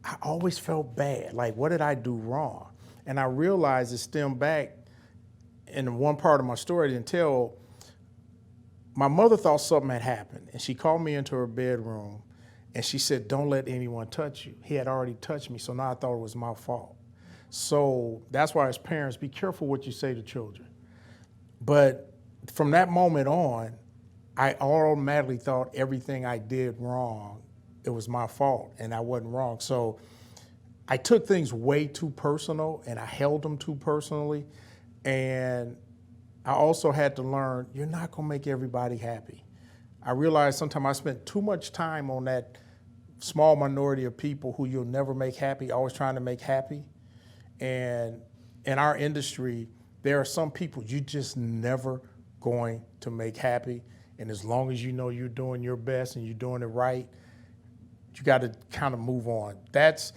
I always felt bad. Like, what did I do wrong? And I realized it stemmed back in one part of my story I didn't tell. My mother thought something had happened, and she called me into her bedroom, and she said, "Don't let anyone touch you." He had already touched me, so now I thought it was my fault. So that's why as parents, be careful what you say to children. But from that moment on, I automatically thought everything I did wrong, it was my fault, and I wasn't wrong. So I took things way too personal, and I held them too personally. And I also had to learn, you're not gonna make everybody happy. I realized sometimes I spent too much time on that small minority of people who you'll never make happy, always trying to make happy. And in our industry, there are some people you just never going to make happy. And as long as you know you're doing your best and you're doing it right, you got to kind of move on. That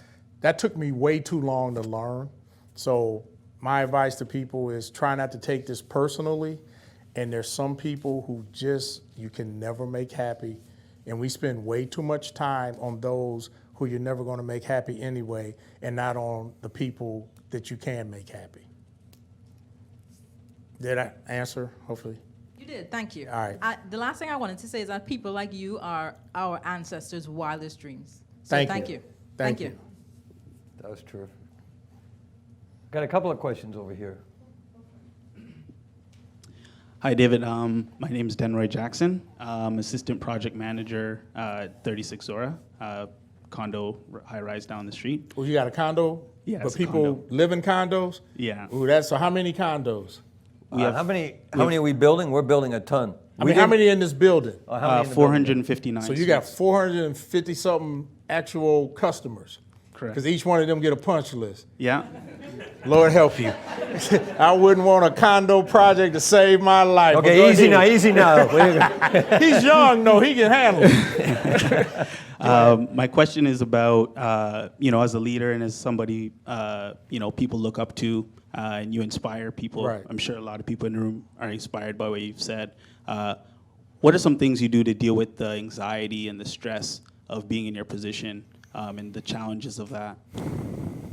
took me way too long to learn. So my advice to people is try not to take this personally. And there's some people who just, you can never make happy. And we spend way too much time on those who you're never going to make happy anyway, and not on the people that you can make happy. Did I answer, hopefully? You did, thank you. All right. The last thing I wanted to say is that people like you are our ancestors' wildest dreams. So Thank thank you. you. Thank you. That was terrific. Got a couple of questions over here. Hi, David. My name is Denroy Jackson. I'm assistant project manager at 36 Zora, condo high-rise down the street. Well, you got a condo? Yeah, But it's a people condo. live in condos? Yeah. Ooh, so how many condos? How many are we building? We're building a ton. I mean, how many in this building? How many in the building? 459. So you got 450-something actual customers. Correct. Because each one of them get a punch list. Yeah. Lord help you. I wouldn't want a condo project to save my life. But go Okay, easy now, ahead. easy now. He's young, though. He can handle it. My question is about, as a leader and as somebody, people look up to, and you inspire people. Right. I'm sure a lot of people in the room are inspired by what you've said. What are some things you do to deal with the anxiety and the stress of being in your position and the challenges of that?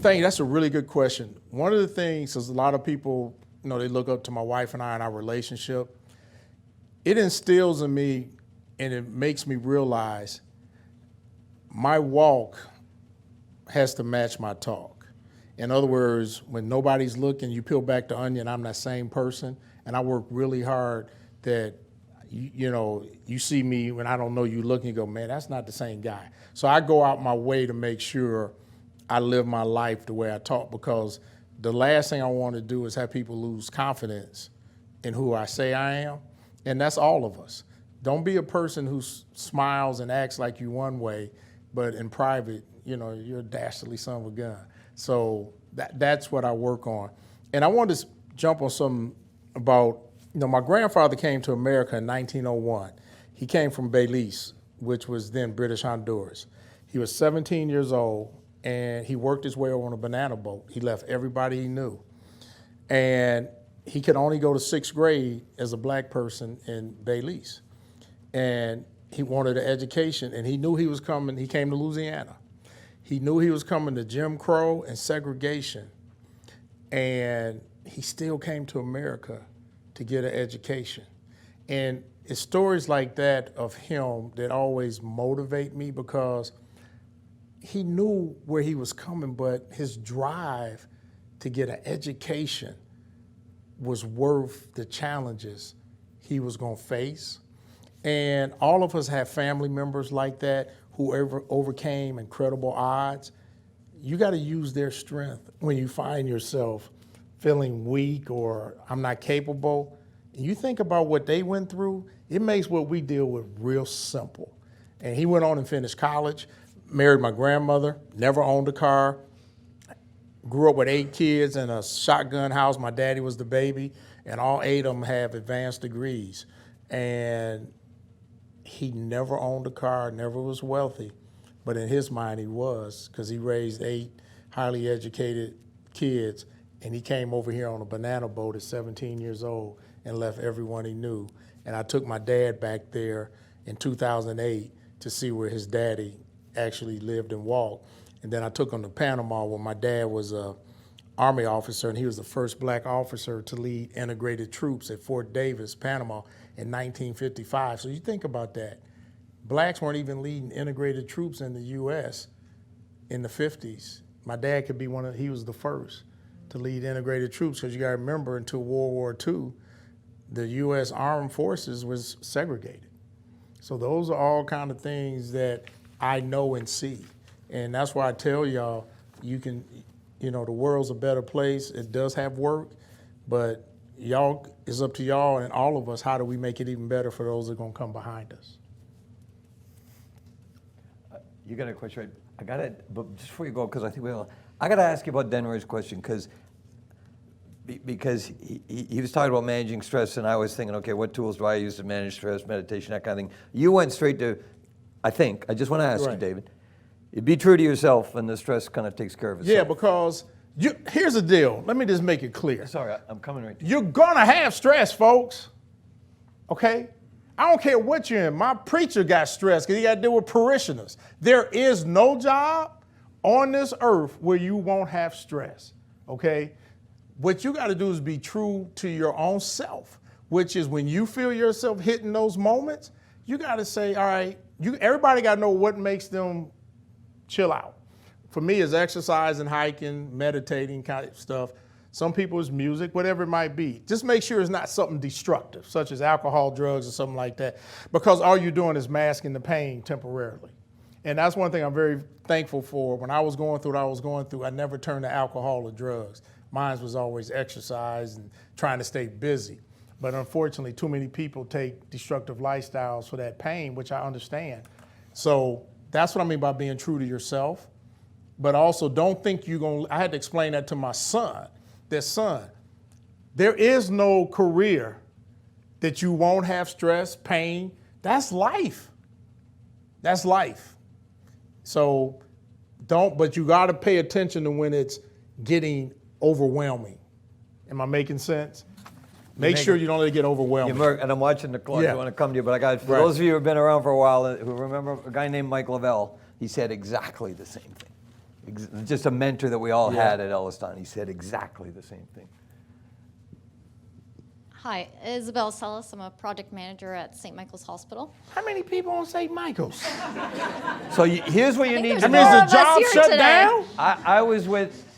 Thank you. That's a really good question. One of the things is a lot of people, they look up to my wife and I and our relationship. It instills in me and it makes me realize my walk has to match my talk. In other words, when nobody's looking, you peel back the onion, I'm that same person. And I work really hard that, you see me when I don't know you looking, you go, man, that's not the same guy. So I go out my way to make sure I live my life the way I talk, because the last thing I want to do is have people lose confidence in who I say I am. And that's all of us. Don't be a person who smiles and acts like you one way, but in private, you're a dastardly son of a gun. So that's what I work on. And I wanted to jump on something about, my grandfather came to America in 1901. He came from Belize, which was then British Honduras. He was 17 years old, and he worked his way over on a banana boat. He left everybody he knew. And he could only go to 6th grade as a black person in Belize. And he wanted an education, and he knew he was coming. He came to Louisiana. He knew he was coming to Jim Crow and segregation. And he still came to America to get an education. And it's stories like that of him that always motivate me, because he knew where he was coming, but his drive to get an education was worth the challenges he was gonna face. And all of us have family members like that who overcame incredible odds. You gotta use their strength when you find yourself feeling weak or I'm not capable. And you think about what they went through, it makes what we deal with real simple. And he went on and finished college, married my grandmother, never owned a car, grew up with 8 kids in a shotgun house. My daddy was the baby, and all 8 of them have advanced degrees. And he never owned a car, never was wealthy, but in his mind he was, because he raised 8 highly educated kids, and he came over here on a banana boat at 17 years old and left everyone he knew. And I took my dad back there in 2008 to see where his daddy actually lived and walked. And then I took him to Panama, where my dad was a Army officer, and he was the first black officer to lead integrated troops at Fort Davis, Panama in 1955. So you think about that. Blacks weren't even leading integrated troops in the U.S. in the 50s. My dad could be he was the first to lead integrated troops, because you got to remember, until World War II, the U.S. Armed Forces was segregated. So those are all kind of things that I know and see. And that's why I tell y'all, the world's a better place. It does have work, but it's up to y'all and all of us, how do we make it even better for those that are gonna come behind us? You got a question, right? I got it, but just before you go, because I think I got to ask you about Denver's question, because he was talking about managing stress, and I was thinking, okay, what tools do I use to manage stress, meditation, that kind of thing. You went straight to, I just want to ask you, David, be true to yourself, and the stress kind of takes care of itself. Yeah, because here's the deal. Let me just make it clear. Sorry, I'm coming right to you. You're gonna have stress, folks, okay? I don't care what you're in. My preacher got stressed because he got to deal with parishioners. There is no job on this earth where you won't have stress, okay? What you got to do is be true to your own self, which is when you feel yourself hitting those moments, you got to say, all right, everybody got to know what makes them chill out. For me, it's exercise and hiking, meditating kind of stuff. Some people it's music, whatever it might be. Just make sure it's not something destructive, such as alcohol, drugs, or something like that, because all you're doing is masking the pain temporarily. And that's one thing I'm very thankful for. When I was going through what I was going through, I never turned to alcohol or drugs. Mine was always exercise and trying to stay busy. But unfortunately, too many people take destructive lifestyles for that pain, which I understand. So that's what I mean by being true to yourself. But also, don't think I had to explain that to my son. Son, there is no career that you won't have stress, pain. That's life. That's life. So but you got to pay attention to when it's getting overwhelming. Am I making sense? Make sure you don't let it get overwhelming. And I'm watching the clock. I want to come to you, but for those of you who have been around for a while, who remember a guy named Mike Lavelle, he said exactly the same thing. Just a mentor that we all had at EllisDon. He said exactly the same thing. Hi, Isabel Sellis. I'm a project manager at St. Michael's Hospital. How many people on St. Michael's? So here's what you need to I know. mean, is the job shut down?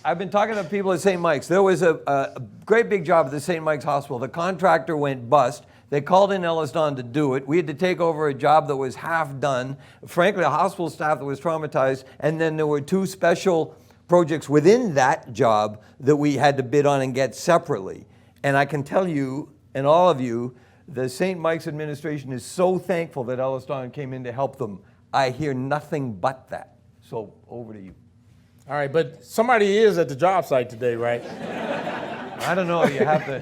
I've been talking to people at St. Mike's. There was a great big job at the St. Mike's Hospital. The contractor went bust. They called in EllisDon to do it. We had to take over a job that was half done. Frankly, a hospital staff that was traumatized. And then there were 2 special projects within that job that we had to bid on and get separately. And I can tell you, and all of you, the St. Mike's administration is so thankful that EllisDon came in to help them. I hear nothing but that. So over to you. All right, but somebody is at the job site today, right? I don't know, you have to.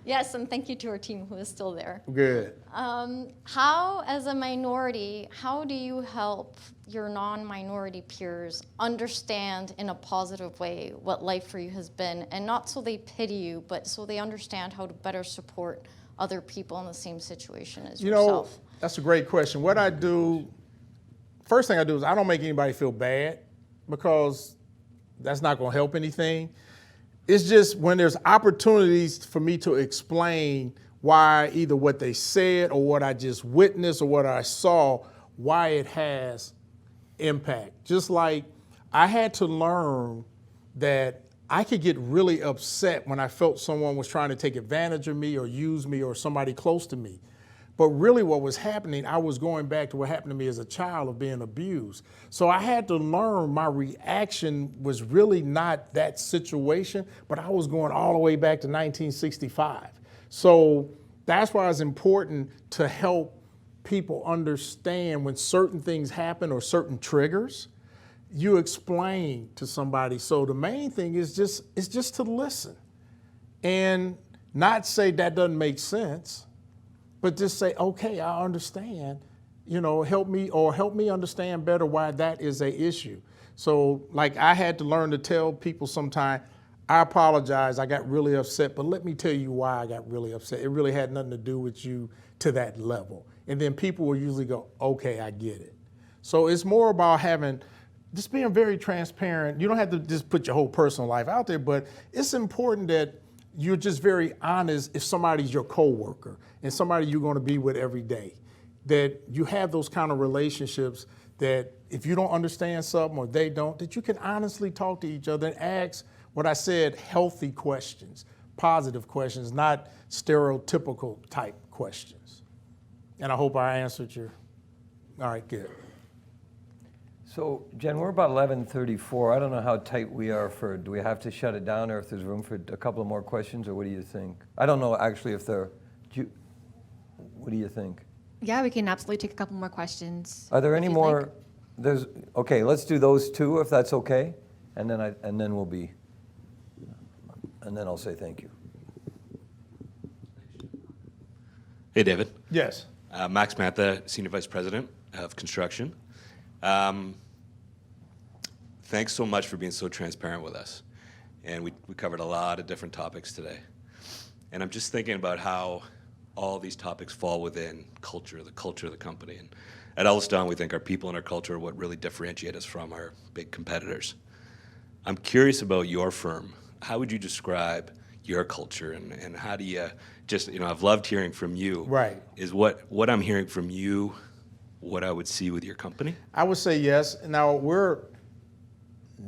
Yes, and thank you to our team who is still there. Good. How, as a minority, how do you help your non-minority peers understand in a positive way what life for you has been, and not so they pity you, but so they understand how to better support other people in the same situation as yourself? That's a great question. What I do, first thing I do is I don't make anybody feel bad, because that's not going to help anything. It's just when there's opportunities for me to explain why either what they said or what I just witnessed or what I saw, why it has impact. Just like I had to learn that I could get really upset when I felt someone was trying to take advantage of me or use me or somebody close to me. But really what was happening, I was going back to what happened to me as a child of being abused. So I had to learn my reaction was really not that situation, but I was going all the way back to 1965. So that's why it's important to help people understand when certain things happen or certain triggers, you explain to somebody. So the main thing is just to listen and not say that doesn't make sense, but just say, okay, I understand, help me understand better why that is a issue. So like I had to learn to tell people sometime, I apologize, I got really upset, but let me tell you why I got really upset. It really had nothing to do with you to that level. And then people will usually go, okay, I get it. So it's more about having just being very transparent. You don't have to just put your whole personal life out there, but it's important that you're just very honest if somebody's your coworker and somebody you're going to be with every day. That you have those kind of relationships that if you don't understand something or they don't, that you can honestly talk to each other and ask what I said, healthy questions, positive questions, not stereotypical type questions. And I hope I answered your, all right, good. So, Jen, we're about 11:34. I don't know how tight we are for, do we have to shut it down, or if there's room for a couple of more questions, or what do you think? I don't know actually if there, what do you think? Yeah, we can absolutely take a couple more questions. Are there if any you'd more? like. Okay, let's do those two if that's okay, and then I'll say thank you. Hey, David. Yes. Max Mantha, Senior Vice President of Construction. Thanks so much for being so transparent with us. And we covered a lot of different topics today. And I'm just thinking about how all these topics fall within culture, the culture of the company. And at EllisDon, we think our people and our culture are what really differentiate us from our big competitors. I'm curious about your firm. How would you describe your culture, and how do you just, I've loved hearing from you. Right. Is what I'm hearing from you what I would see with your company? I would say yes. Now, we're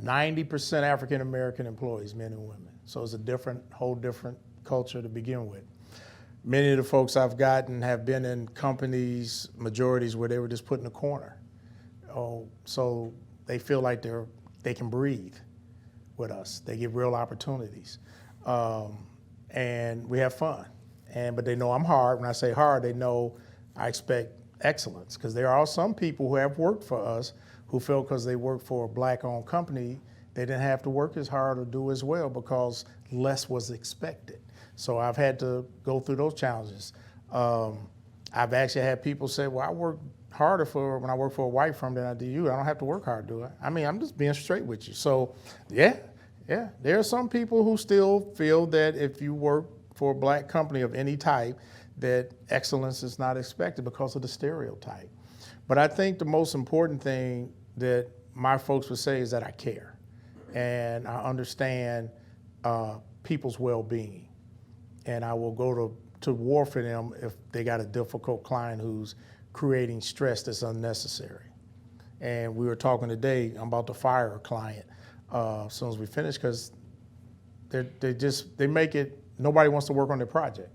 90% African-American employees, men and women. So it's a whole different culture to begin with. Many of the folks I've gotten have been in companies, majorities, where they were just put in a corner. So they feel like they can breathe with us. They get real opportunities. And we have fun. But they know I'm hard. When I say hard, they know I expect excellence, because there are some people who have worked for us who felt because they worked for a black-owned company, they didn't have to work as hard or do as well because less was expected. So I've had to go through those challenges. I've actually had people say, well, I work harder when I work for a white firm than I do you. I don't have to work hard, do I? I mean, I'm just being straight with you. So yeah, there are some people who still feel that if you work for a black company of any type, that excellence is not expected because of the stereotype. But I think the most important thing that my folks would say is that I care and I understand people's well-being. And I will go to war for them if they got a difficult client who's creating stress that's unnecessary. And we were talking today, I'm about to fire a client as soon as we finish, because they make it, nobody wants to work on their project.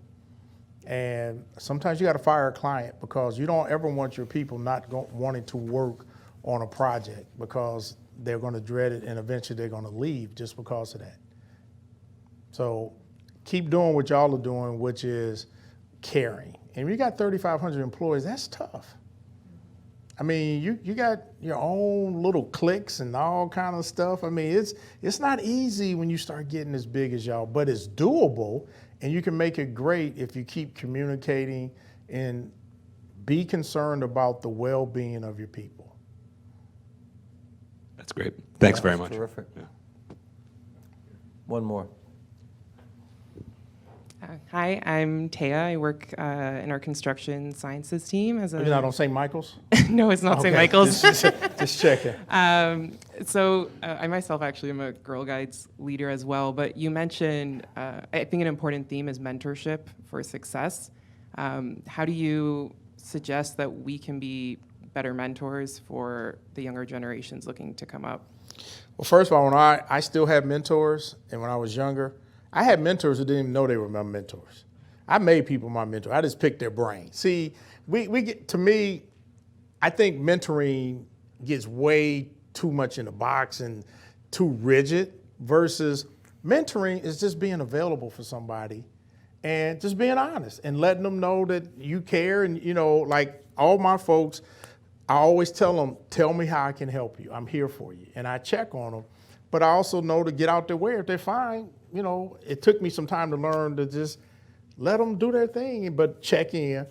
And sometimes you got to fire a client because you don't ever want your people not wanting to work on a project because they're going to dread it and eventually they're going to leave just because of that. So keep doing what y'all are doing, which is caring. And when you got 3,500 employees, that's tough. I mean, you got your own little cliques and all kind of stuff. I mean, it's not easy when you start getting as big as y'all, but it's doable. And you can make it great if you keep communicating and be concerned about the well-being of your people. That's great. Thanks very much. Terrific. Yeah. One more. Hi, I'm Taya. I work in our construction sciences team as a. You're not on St. Michael's? No, it's not Okay. St. Michael's. Just checking. So I myself actually am a Girl Guides leader as well. But you mentioned, I think an important theme is mentorship for success. How do you suggest that we can be better mentors for the younger generations looking to come up? Well, first of all, when I still have mentors, and when I was younger, I had mentors who didn't even know they were my mentors. I made people my mentor. I just picked their brain. See, we get, to me, I think mentoring gets way too much in a box and too rigid, versus mentoring is just being available for somebody and just being honest and letting them know that you care. And, like all my folks, I always tell them, tell me how I can help you. I'm here for you. And I check on them. But I also know to get out their way. If they're fine, it took me some time to learn to just let them do their thing, but check in.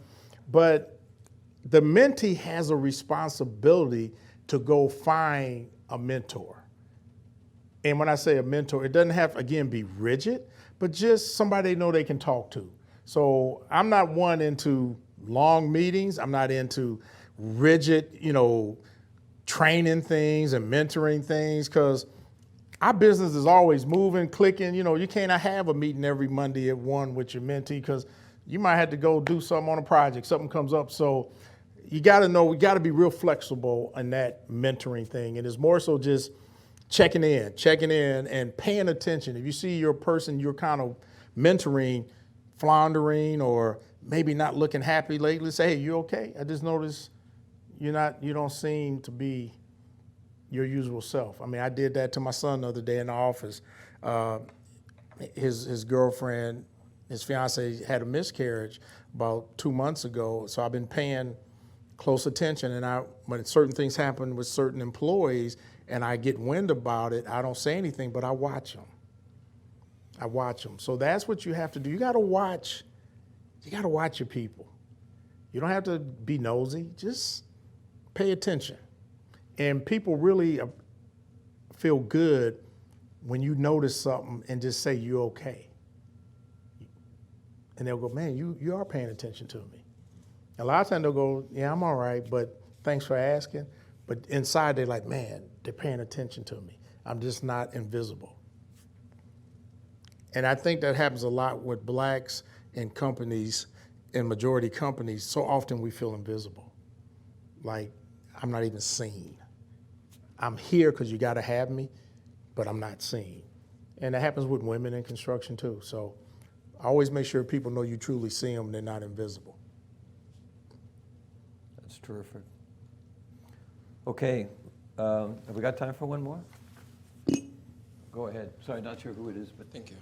But the mentee has a responsibility to go find a mentor. And when I say a mentor, it doesn't have to, again, be rigid, but just somebody they know they can talk to. So I'm not one into long meetings. I'm not into rigid, training things and mentoring things, because our business is always moving, clicking. You cannot have a meeting every Monday at 1 with your mentee, because you might have to go do something on a project, something comes up. So you got to know, we got to be real flexible in that mentoring thing. And it's more so just checking in and paying attention. If you see your person you're kind of mentoring floundering or maybe not looking happy lately, say, hey, you okay? I just noticed you don't seem to be your usual self. I mean, I did that to my son the other day in the office. His girlfriend, his fiance, had a miscarriage about 2 months ago, so I've been paying close attention. And when certain things happen with certain employees and I get wind about it, I don't say anything, but I watch them. So that's what you have to do. You got to watch your people. You don't have to be nosy. Just pay attention. And people really feel good when you notice something and just say, you're okay. And they'll go, man, you are paying attention to me. A lot of times they'll go, yeah, I'm all right, but thanks for asking. But inside they're like, man, they're paying attention to me. I'm just not invisible. And I think that happens a lot with blacks in companies, in majority companies. So often we feel invisible. Like, I'm not even seen. I'm here because you got to have me, but I'm not seen. And that happens with women in construction too. So always make sure people know you truly see them, they're not invisible. That's terrific. Okay, have we got time for one more? Go ahead. Sorry, not sure who it is, but thank you.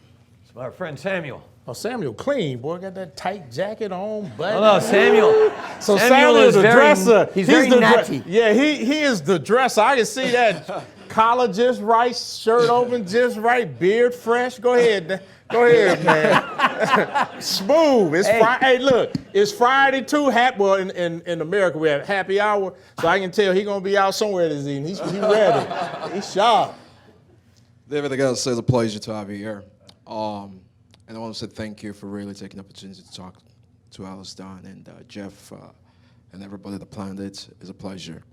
It's our friend Samuel. Oh, Samuel clean, boy, got that tight jacket on, button. No, Samuel. So Samuel is the very, dresser. He's very the natty. Yeah, he is the dresser. I can see that collar just right, shirt open just right, beard fresh. Go ahead, man. Smooth. It's Hey, look, it's Friday too. Well, in America we have happy hour, so I can tell he's gonna be out somewhere this evening. He's ready. He's sharp. David, I gotta say it's a pleasure to have you here. And I want to say thank you for really taking the opportunity to talk to EllisDon and Jeff and everybody that planned it. It's a pleasure.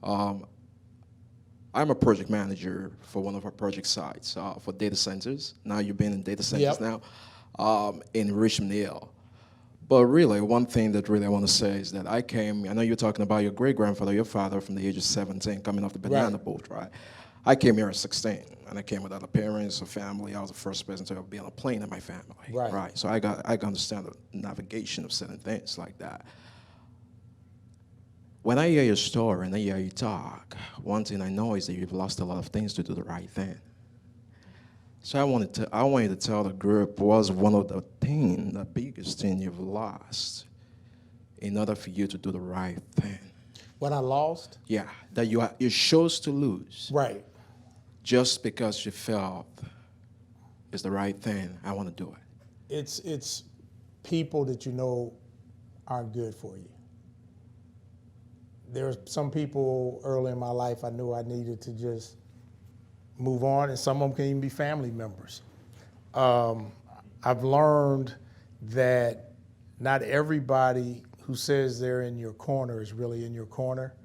I'm a project manager for one of our project sites for data centers. Now you've been in data centers now in Richmond Hill. But really, one thing that really I want to say is that I know you're talking about your great-grandfather, your father from the age of 17 coming off the banana boat, right? I came here at 16, and I came without a parents, a family. I was the first person to ever be on a plane in my family, right? So I can understand the navigation of certain things like that. When I hear your story and I hear you talk, one thing I know is that you've lost a lot of things to do the right thing. So I want you to tell the group what was one of the biggest thing you've lost in order for you to do the right thing. What I lost? Yeah, that you chose to lose. Right. Just because you felt it's the right thing, I want to do it. It's people that you know aren't good for you. There's some people early in my life I knew I needed to just move on, and some of them can even be family members. I've learned that not everybody who says they're in your corner is really in your corner,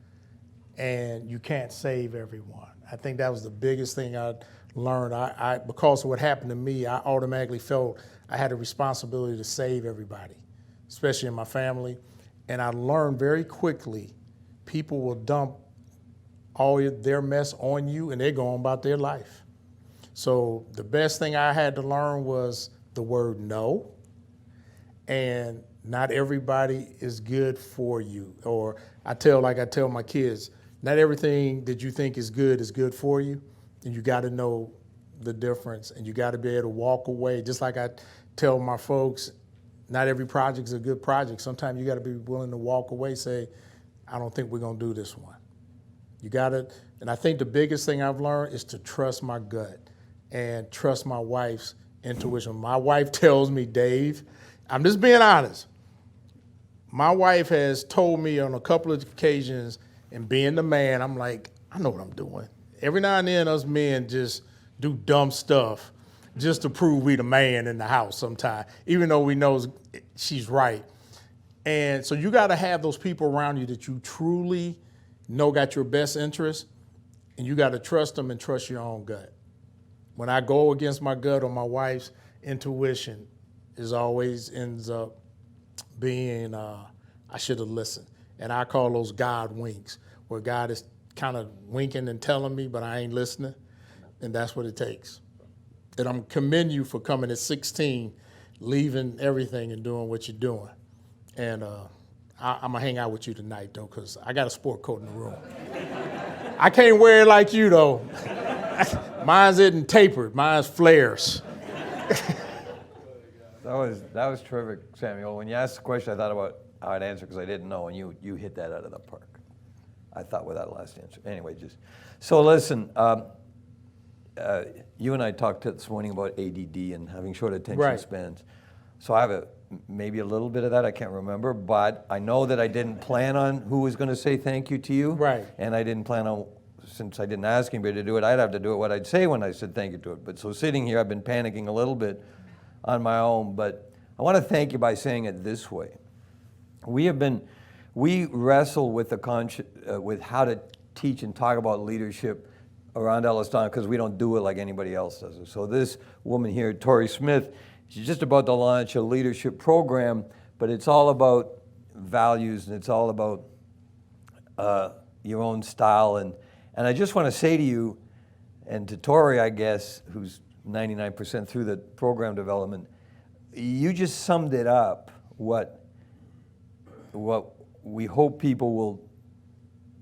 and you can't save everyone. I think that was the biggest thing I learned. Because of what happened to me, I automatically felt I had a responsibility to save everybody, especially in my family. And I learned very quickly, people will dump all their mess on you and they're going about their life. So the best thing I had to learn was the word no. And not everybody is good for you. Or I tell my kids, not everything that you think is good for you. And you got to know the difference, and you got to be able to walk away. Just like I tell my folks, not every project is a good project. Sometimes you got to be willing to walk away, say, I don't think we're going to do this one. You got to, and I think the biggest thing I've learned is to trust my gut and trust my wife's intuition. My wife tells me, Dave, I'm just being honest. My wife has told me on a couple of occasions, and being the man, I'm like, I know what I'm doing. Every now and then us men just do dumb stuff just to prove we the man in the house sometimes, even though we know she's right. And so you got to have those people around you that you truly got your best interest, and you got to trust them and trust your own gut. When I go against my gut or my wife's intuition, it always ends up being I should have listened. And I call those God winks, where God is kind of winking and telling me, but I ain't listening. And that's what it takes. And I'm commending you for coming at 16, leaving everything and doing what you're doing. And I'm going to hang out with you tonight, though, because I got a sport coat in the room. I can't wear it like you, though. Mine's isn't tapered. Mine's flares. That was terrific, Samuel. When you asked the question, I thought about how I'd answer because I didn't know, and you hit that out of the park. I thought with that last answer. Anyway, so listen. You and I talked this morning about ADD and having short attention spans. So I have maybe a little bit of that. I can't remember, but I know that I didn't plan on who was going to say thank you to you. Right. And I didn't plan on, since I didn't ask anybody to do it, I'd have to do it what I'd say when I said thank you to it. But so sitting here, I've been panicking a little bit on my own, but I want to thank you by saying it this way. We wrestle with with how to teach and talk about leadership around EllisDon because we don't do it like anybody else does it. So this woman here, Tori Smith, she's just about to launch a leadership program, but it's all about values and it's all about your own style. And I just want to say to you, and to Tori, I guess, who's 99% through the program development, you just summed it up, what we hope people will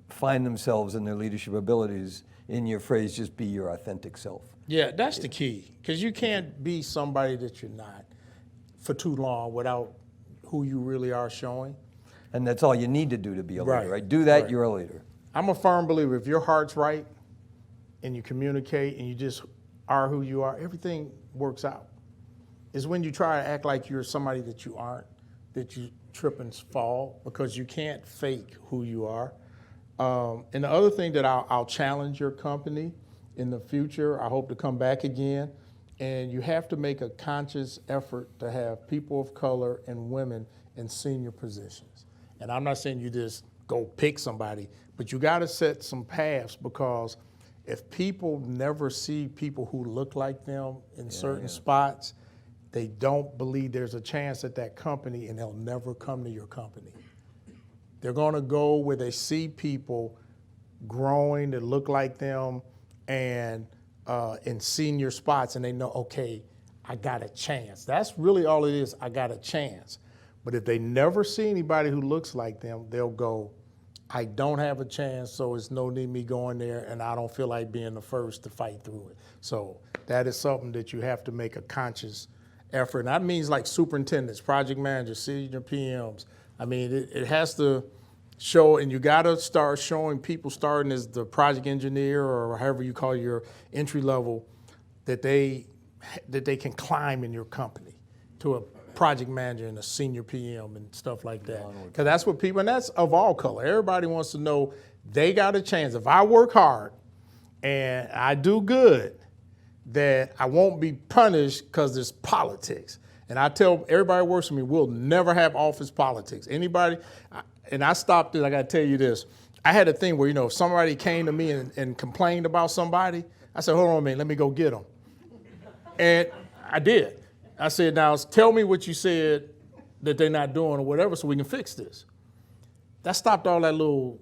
find themselves in their leadership abilities in your phrase, just be your authentic self. Yeah, that's the key, because you can't be somebody that you're not for too long without who you really are showing. And that's all you need to do to be a leader, right? Do that, you're a leader. I'm a firm believer, if your heart's right and you communicate and you just are who you are, everything works out. It's when you try to act like you're somebody that you aren't, that you trip and fall, because you can't fake who you are. And the other thing that I'll challenge your company in the future, I hope to come back again, and you have to make a conscious effort to have people of color and women in senior positions. And I'm not saying you just go pick somebody, but you got to set some paths, because if people never see people who look like them in certain spots, they don't believe there's a chance at that company, and they'll never come to your company. They're going to go where they see people growing that look like them and in senior spots, and they know, okay, I got a chance. That's really all it is, I got a chance. But if they never see anybody who looks like them, they'll go, I don't have a chance, so it's no need me going there, and I don't feel like being the first to fight through it. So that is something that you have to make a conscious effort. And that means like superintendents, project managers, senior PMs. I mean, it has to show, and you got to start showing people starting as the project engineer or however you call your entry level, that they can climb in your company to a project manager and a senior PM and stuff like that. Because that's what people, and that's of all color. Everybody wants to know they got a chance. If I work hard and I do good, that I won't be punished because there's politics. And I tell everybody who works for me, we'll never have office politics. Anybody, and I stopped it, I got to tell you this. I had a thing where, if somebody came to me and complained about somebody, I said, hold on a minute, let me go get them. And I did. I said, now tell me what you said that they're not doing or whatever so we can fix this. That stopped all that little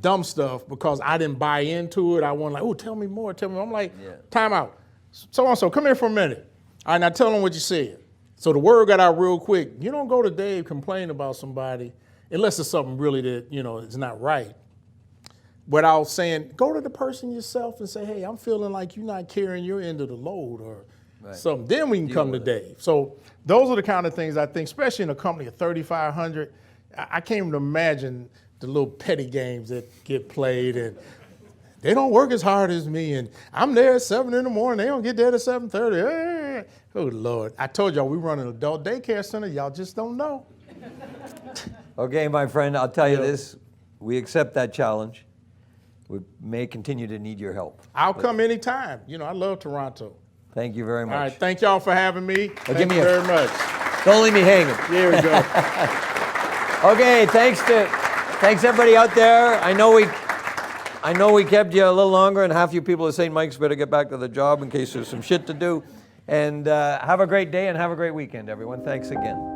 dumb stuff, because I didn't buy into it. I wasn't like, oh, tell me more, tell me more. I'm like, time out. So-and-so, come here for a minute. All right, now tell them what you said. So the word got out real quick. You don't go to Dave complaining about somebody unless it's something really that, is not right. Without saying, go to the person yourself and say, hey, I'm feeling like you're not carrying your end of the load or something. Then we can come to Dave. So those are the kind of things I think, especially in a company of 3,500, I can't even imagine the little petty games that get played, and they don't work as hard as me, and I'm there at 7 in the morning. They don't get there at 7:30. Oh, Lord. I told y'all we run an adult daycare center. Y'all just don't know. Okay, my friend, I'll tell you this. We accept that challenge. We may continue to need your help. I'll come anytime. I love Toronto. Thank you very much. All right, thank y'all for having me. Well, thank you very much. Don't leave me hanging. Here we go. Okay, thanks everybody out there. I know we I know we kept you a little longer, and half you people at St. Mike's better get back to the job in case there's some shit to do. And have a great day and have a great weekend, everyone. Thanks again.